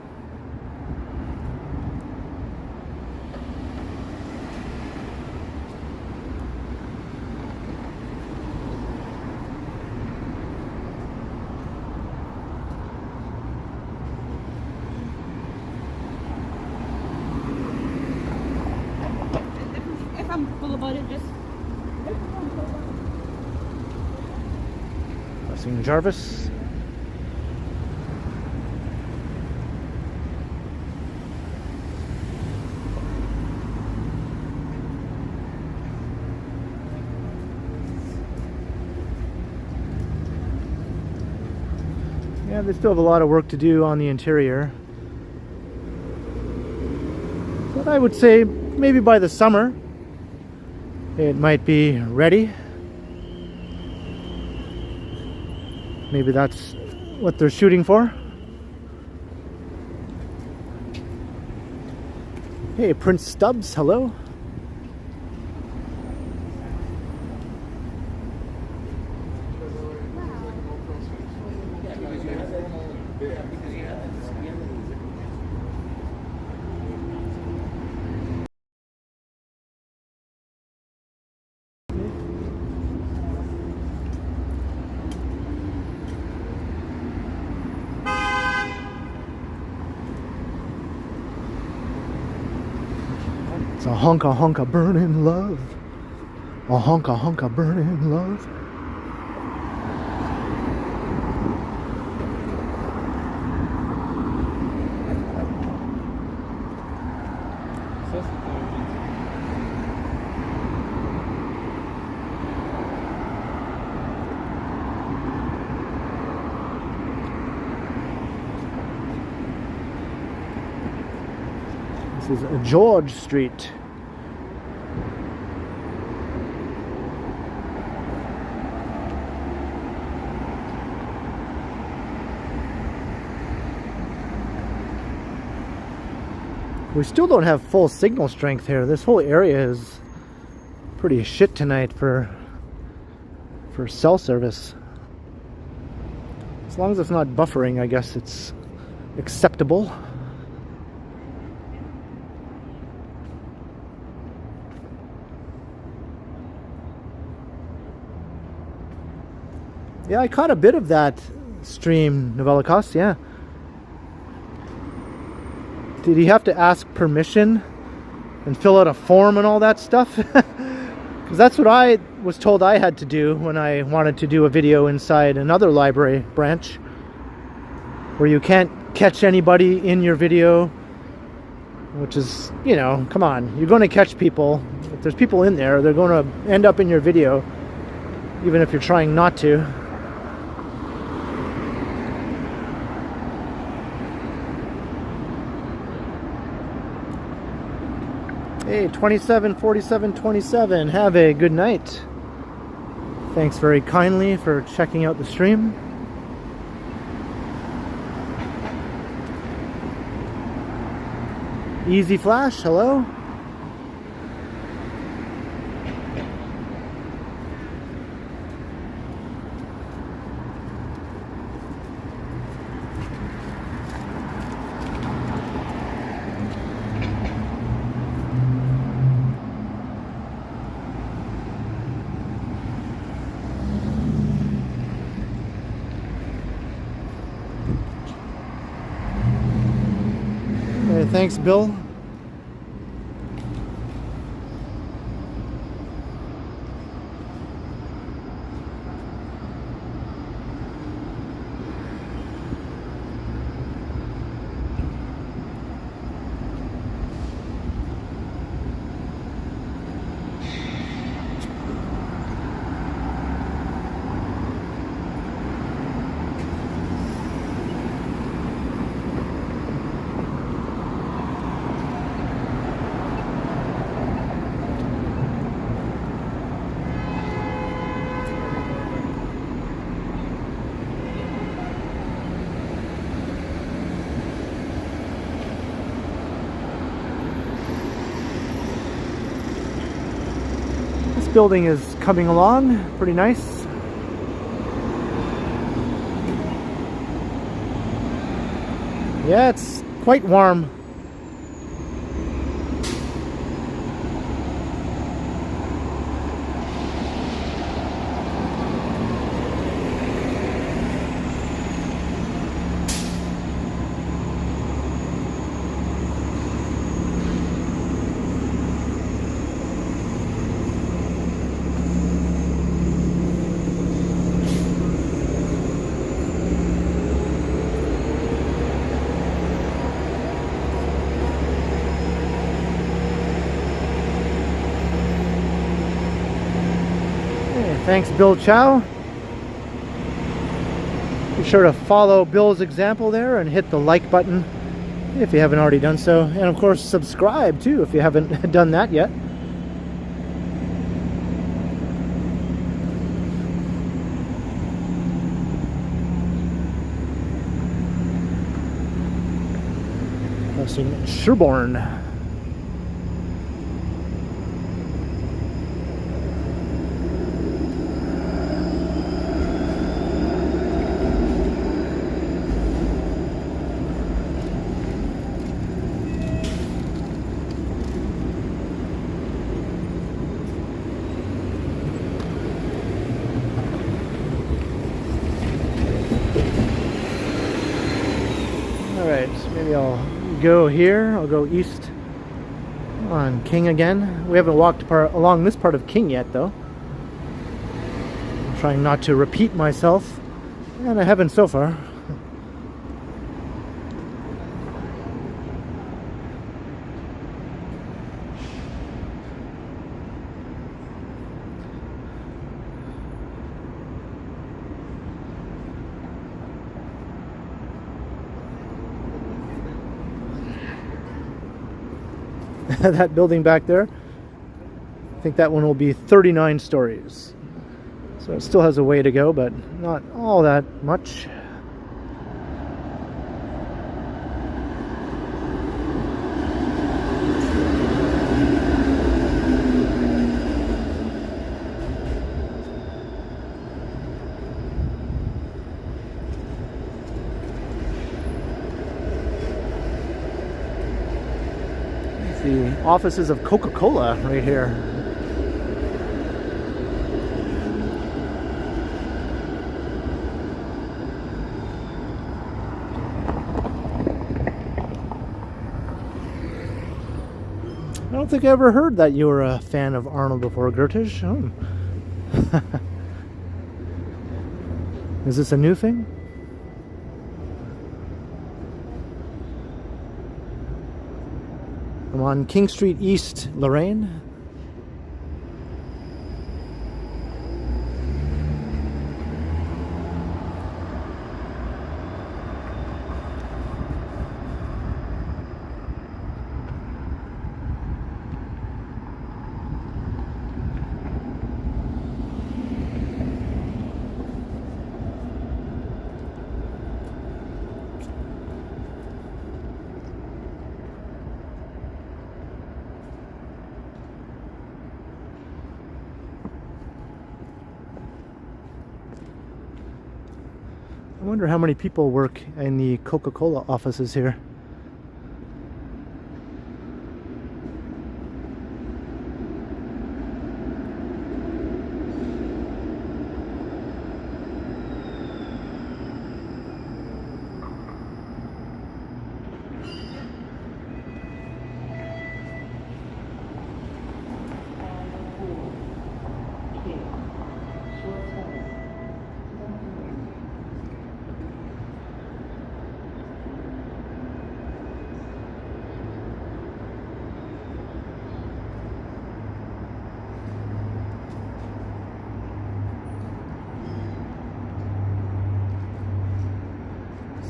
Crossing Jarvis. Yeah, they still have a lot of work to do on the interior. But I would say maybe by the summer it might be ready. Maybe that's what they're shooting for. Hey, Prince Stubbs, hello. It's a honka honka burning love. A honka honka burning love. This is George Street. We still don't have full signal strength here. This whole area is pretty shit tonight for cell service. As long as it's not buffering, I guess it's acceptable. Yeah, I caught a bit of that stream, Novelicos, yeah. Did he have to ask permission and fill out a form and all that stuff? Because that's what I was told I had to do when I wanted to do a video inside another library branch, where you can't catch anybody in your video, which is, you know, come on, you're going to catch people. If there's people in there, they're going to end up in your video, even if you're trying not to. Hey, 274727, have a good night. Thanks very kindly for checking out the stream. Easy Flash, hello. Thanks, Bill. Building is coming along pretty nice. Yeah, it's quite warm. Thanks, Bill Chow. Be sure to follow Bill's example there and hit the like button if you haven't already done so. And of course, subscribe too if you haven't done that yet. Crossing Sherborne. Alright, so maybe I'll go here. I'll go east on King again. We haven't walked along this part of King yet, though. I'm trying not to repeat myself, and I haven't so far. That building back there, I think that one will be 39 stories. So it still has a way to go, but not all that much. The offices of Coca-Cola right here. I don't think I ever heard that you were a fan of Arnold before, Gertish. Oh. Is this a new thing? I'm on King Street East, Lorraine. I wonder how many people work in the Coca-Cola offices here.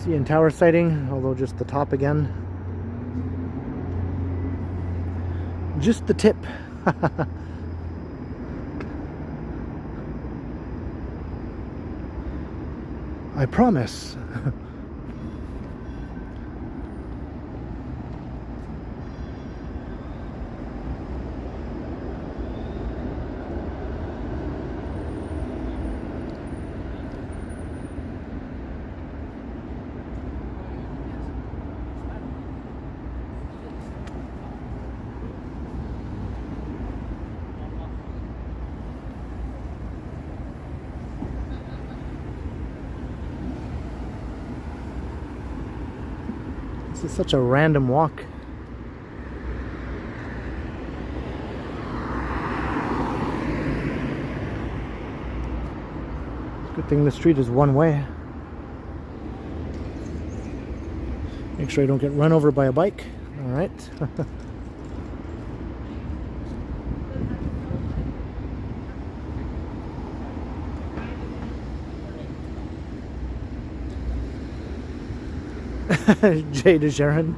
CN Tower sighting, although just the top again. Just the tip. I promise. This is such a random walk. Good thing the street is one way. Make sure I don't get run over by a bike. All right. Jay to Sharon.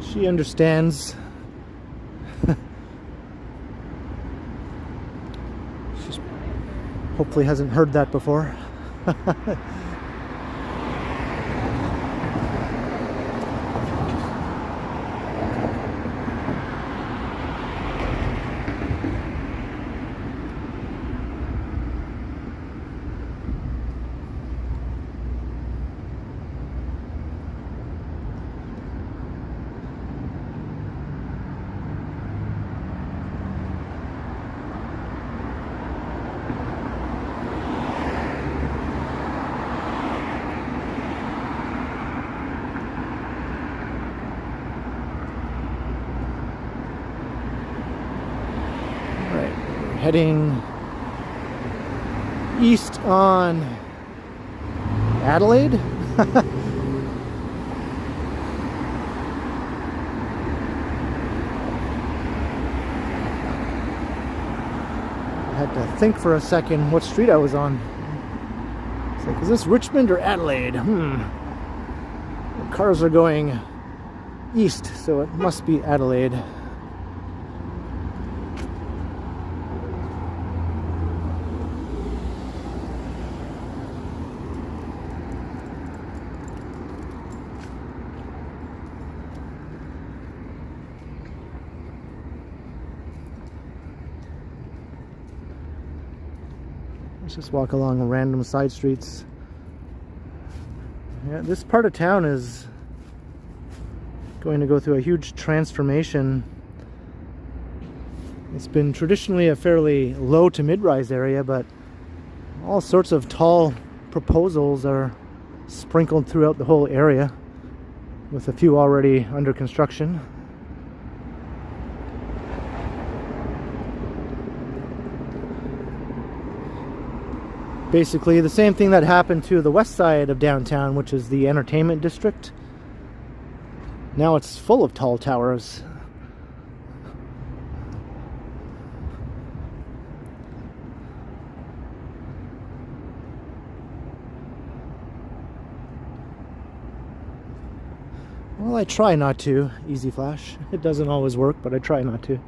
She understands. She hopefully hasn't heard that before. Heading east on Adelaide. I had to think for a second what street I was on. It's like, is this Richmond or Adelaide? The cars are going east, so it must be Adelaide. Let's just walk along random side streets. Yeah, this part of town is going to go through a huge transformation. It's been traditionally a fairly low to mid-rise area, but all sorts of tall proposals are sprinkled throughout the whole area, with a few already under construction. Basically the same thing that happened to the west side of downtown, which is the entertainment district. Now it's full of tall towers. Well, I try not to. Easy flash. It doesn't always work, but I try not to.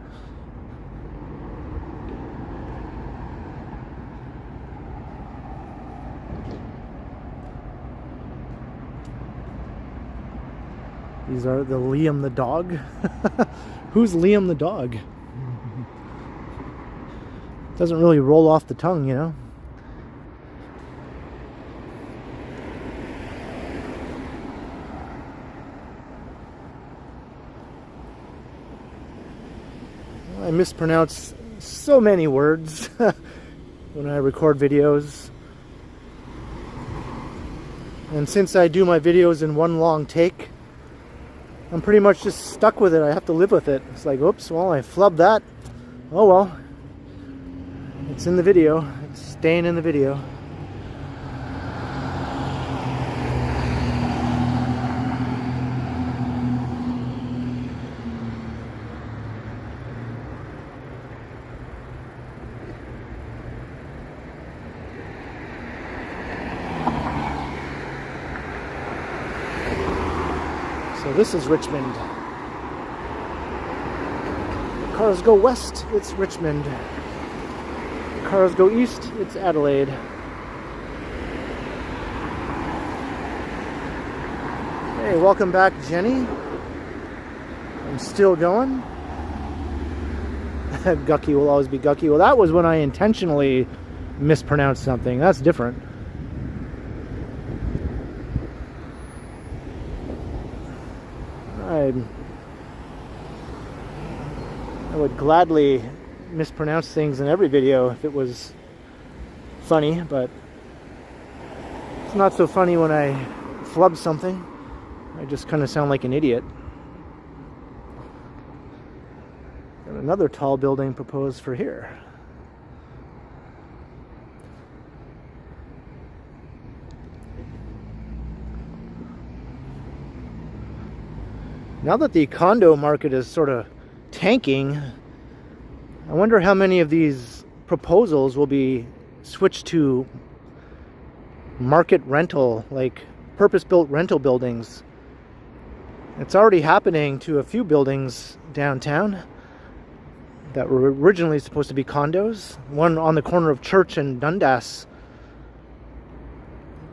These are the Liam the dog. Who's Liam the dog? Doesn't really roll off the tongue, you know. I mispronounce so many words when I record videos. And since I do my videos in one long take, I'm pretty much just stuck with it. I have to live with it. It's like, oops, well, I flubbed that. Oh well. It's in the video. It's staying in the video. So this is Richmond. Cars go west, it's Richmond. Cars go east, it's Adelaide. Hey, welcome back, Jenny. I'm still going. Gucky will always be Gucky. Well, that was when I intentionally mispronounced something. That's different. I would gladly mispronounce things in every video if it was funny, but it's not so funny when I flub something. I just kind of sound like an idiot. Got another tall building proposed for here. Now that the condo market is sort of tanking, I wonder how many of these proposals will be switched to market rental, like purpose-built rental buildings. It's already happening to a few buildings downtown that were originally supposed to be condos. One on the corner of Church and Dundas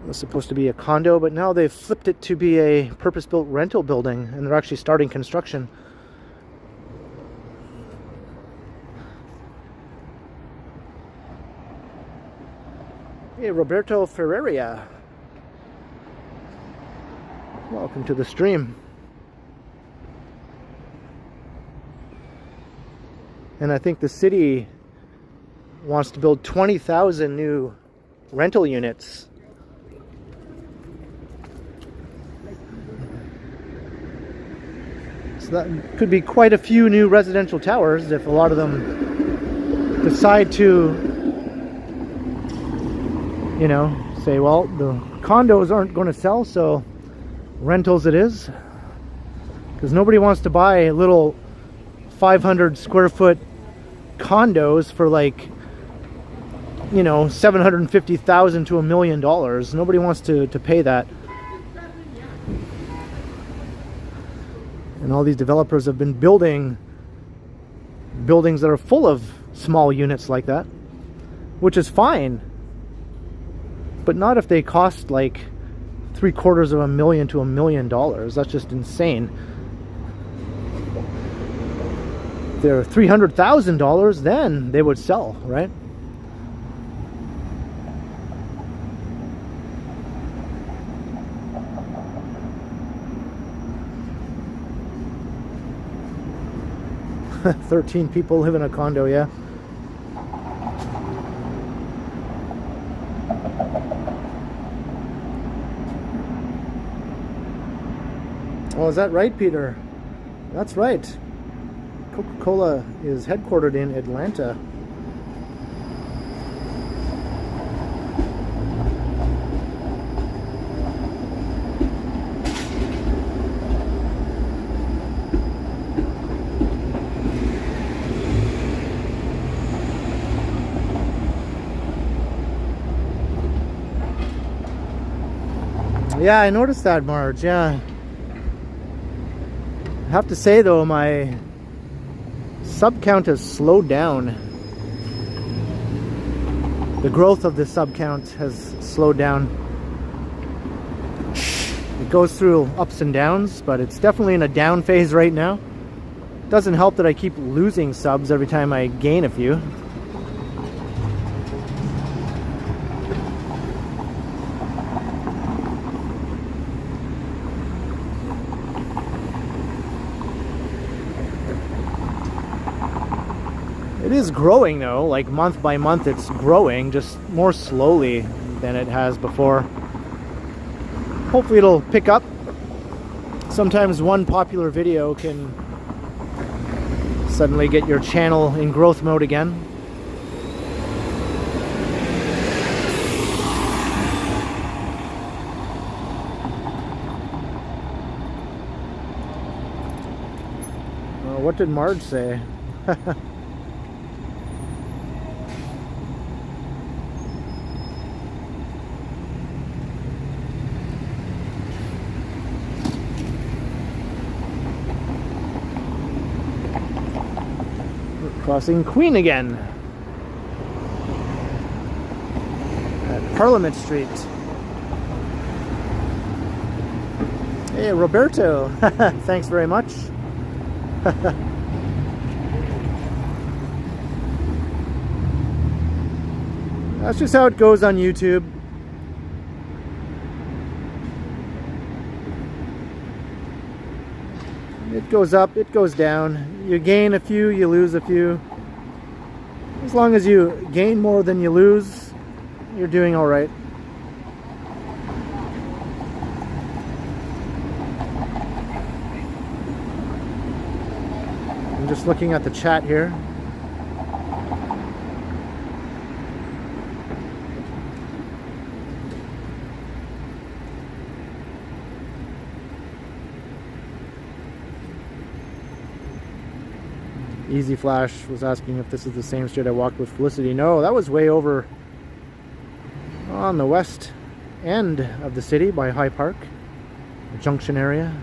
It was supposed to be a condo, but now they've flipped it to be a purpose-built rental building, and they're actually starting construction. Hey, Roberto Ferreria. Welcome to the stream. And I think the city wants to build 20,000 new rental units. So that could be quite a few new residential towers if a lot of them decide to, you know, say, well, the condos aren't going to sell, so rentals it is. Because nobody wants to buy little 500 square foot condos for like, you know, $750,000 to $1 million. Nobody wants to pay that. And all these developers have been building buildings that are full of small units like that, which is fine, but not if they cost like $750,000 to $1 million. That's just insane. If they're $300,000, then they would sell, right? $13 people live in a condo, yeah. Oh, is that right, Peter? That's right. Coca-Cola is headquartered in Atlanta. Yeah, I noticed that, Marge. Yeah. I have to say, though, my sub count has slowed down. The growth of the sub count has slowed down. It goes through ups and downs, but it's definitely in a down phase right now. Doesn't help that I keep losing subs every time I gain a few. It is growing though, like month by month it's growing, just more slowly than it has before. Hopefully it'll pick up. Sometimes one popular video can suddenly get your channel in growth mode again. What did Marge say? Crossing Queen again at Parliament Street. Hey, Roberto. Thanks very much. That's just how it goes on YouTube. It goes up, it goes down. You gain a few, you lose a few. As long as you gain more than you lose, you're doing all right. I'm just looking at the chat here. Easy Flash was asking if this is the same street I walked with Felicity. No, that was way over on the west end of the city by High Park, the Junction area.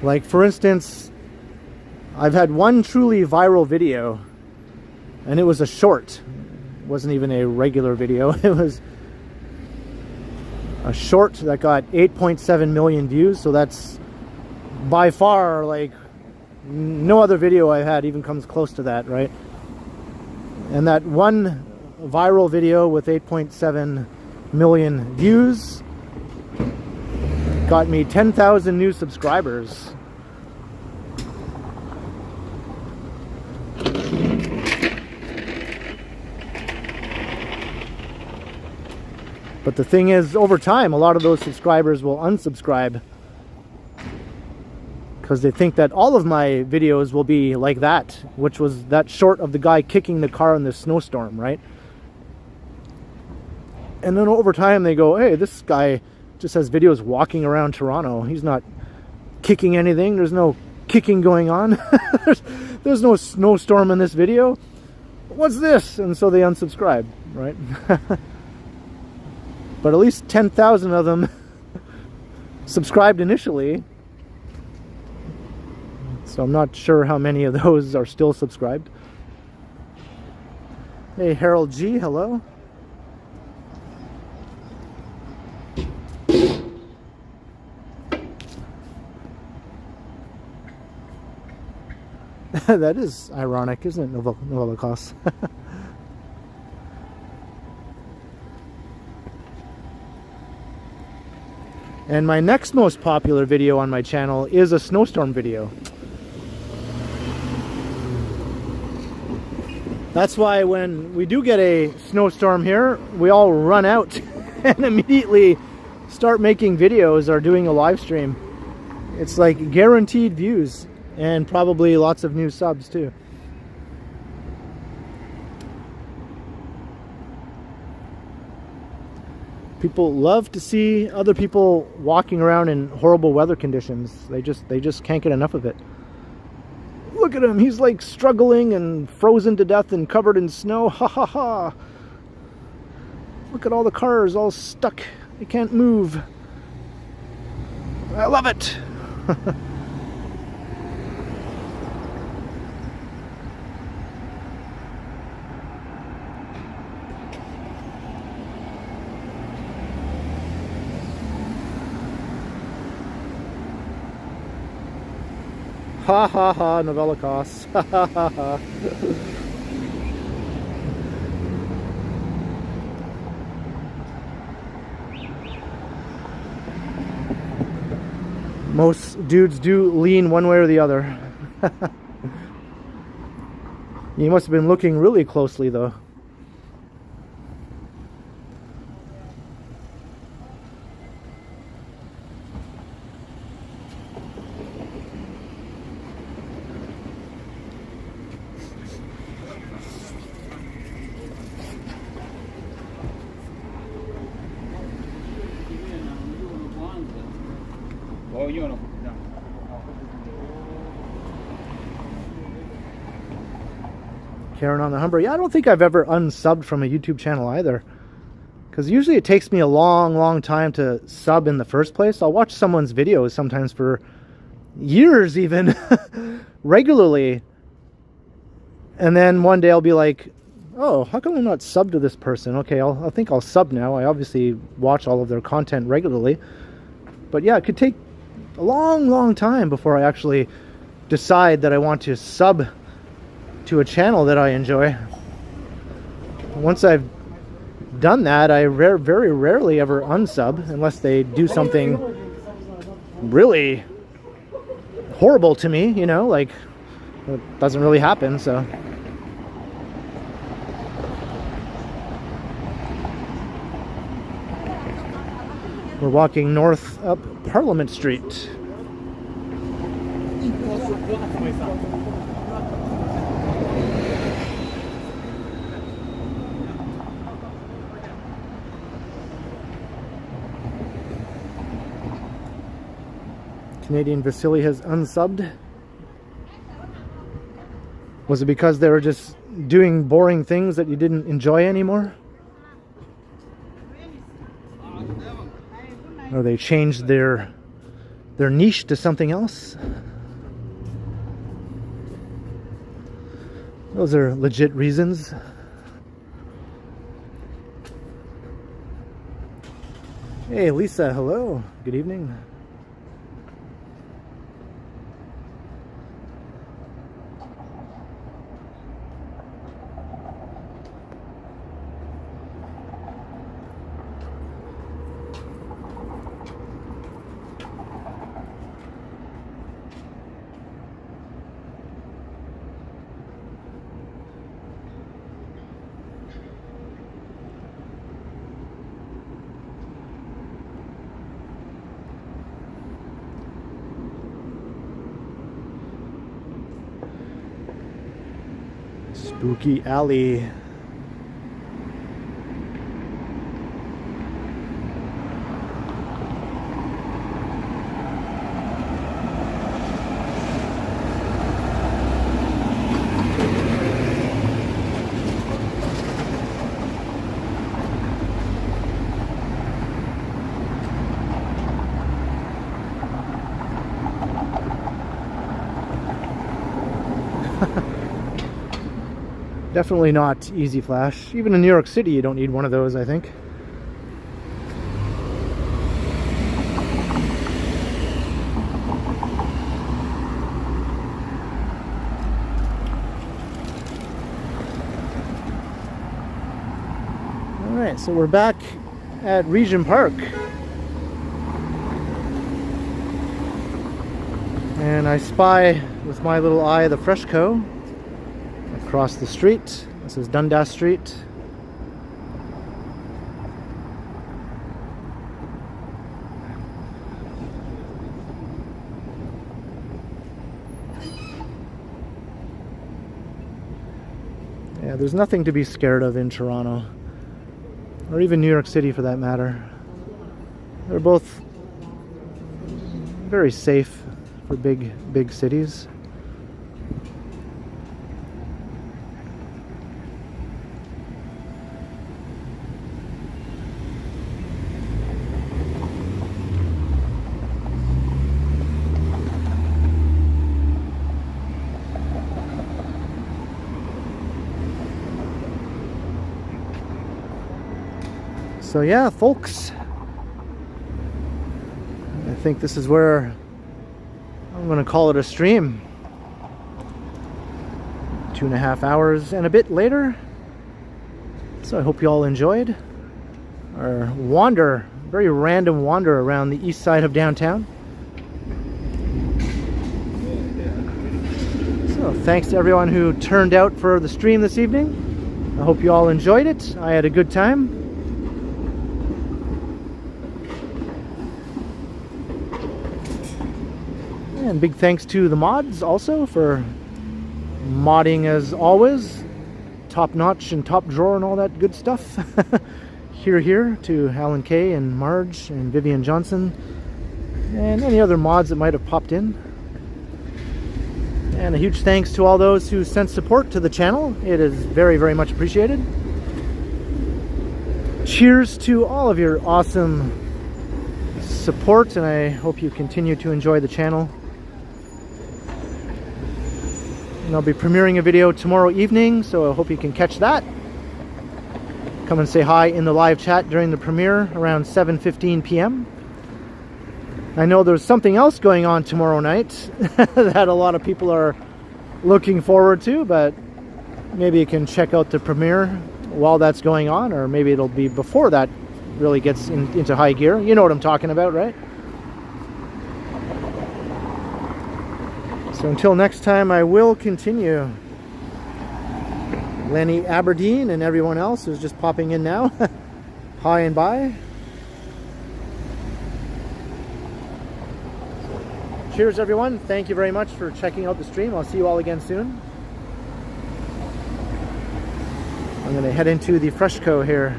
Like, for instance, I've had one truly viral video, and it was a short. It wasn't even a regular video. It was a short that got 8.7 million views, so that's by far, like, no other video I've had even comes close to that, right? And that one viral video with 8.7 million views got me 10,000 new subscribers. But the thing is, over time, a lot of those subscribers will unsubscribe because they think that all of my videos will be like that, which was that short of the guy kicking the car in the snowstorm, right? And then over time they go, hey, this guy just has videos walking around Toronto. He's not kicking anything. There's no kicking going on. there's no snowstorm in this video. What's this? And so they unsubscribe, right? But at least 10,000 of them subscribed initially. So I'm not sure how many of those are still subscribed. Hey, Harold G, hello. That is ironic, isn't it, Novelicos? And my next most popular video on my channel is a snowstorm video. That's why when we do get a snowstorm here, we all run out and immediately start making videos or doing a live stream. It's like guaranteed views and probably lots of new subs too. People love to see other people walking around in horrible weather conditions. They just can't get enough of it. Look at him, he's like struggling and frozen to death and covered in snow. Ha ha ha. Look at all the cars all stuck. They can't move. I love it. Ha ha ha, Novelicos. Ha ha ha ha. Most dudes do lean one way or the other. You must have been looking really closely though. Karen on the Humber. Yeah, I don't think I've ever unsubbed from a YouTube channel either. Because usually it takes me a long time to sub in the first place. I'll watch someone's videos sometimes for years even, regularly. And then one day I'll be like, oh, how come I'm not subbed to this person? Okay, I think I'll sub now. I obviously watch all of their content regularly. But yeah, it could take a long time before I actually decide that I want to sub to a channel that I enjoy. Once I've done that, I very rarely ever unsub unless they do something really horrible to me, you know, like it doesn't really happen, so. We're walking north up Parliament Street. Canadian Vasily has unsubbed. Was it because they were just doing boring things that you didn't enjoy anymore? Or they changed their their niche to something else. Those are legit reasons. Hey Lisa, hello. Good evening. Spooky Alley. Definitely not easy flash. Even in New York City, you don't need one of those, I think. Alright, so we're back at Regent Park. And I spy with my little eye the Freshco across the street. This is Dundas Street. Yeah, there's nothing to be scared of in Toronto, or even New York City for that matter. They're both very safe for big cities. So yeah, folks, I think this is where I'm going to call it a stream. 2.5 hours and a bit later. So I hope you all enjoyed our wander, very random wander around the east side of downtown. So thanks to everyone who turned out for the stream this evening. I hope you all enjoyed it. I had a good time. And big thanks to the mods also for modding as always. Top notch and top drawer and all that good stuff. Here to Alan Kay and Marge and Vivian Johnson and any other mods that might have popped in. And a huge thanks to all those who sent support to the channel. It is very, very much appreciated. Cheers to all of your awesome support, and I hope you continue to enjoy the channel. And I'll be premiering a video tomorrow evening, so I hope you can catch that. Come and say hi in the live chat during the premiere around 7:15 p.m. I know there's something else going on tomorrow night that a lot of people are looking forward to, but maybe you can check out the premiere while that's going on, or maybe it'll be before that really gets into high gear. You know what I'm talking about, right? So until next time, I will continue. Lenny Aberdeen and everyone else who's just popping in now. Hi and bye. Cheers, everyone. Thank you very much for checking out the stream. I'll see you all again soon. I'm going to head into the Freshco here.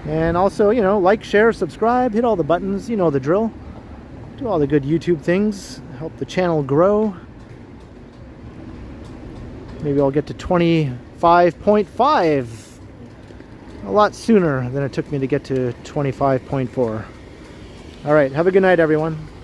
And also, you know, like, share, subscribe, hit all the buttons. You know the drill. Do all the good YouTube things. Help the channel grow. Maybe I'll get to 25.5 a lot sooner than it took me to get to 25.4. All right, have a good night, everyone.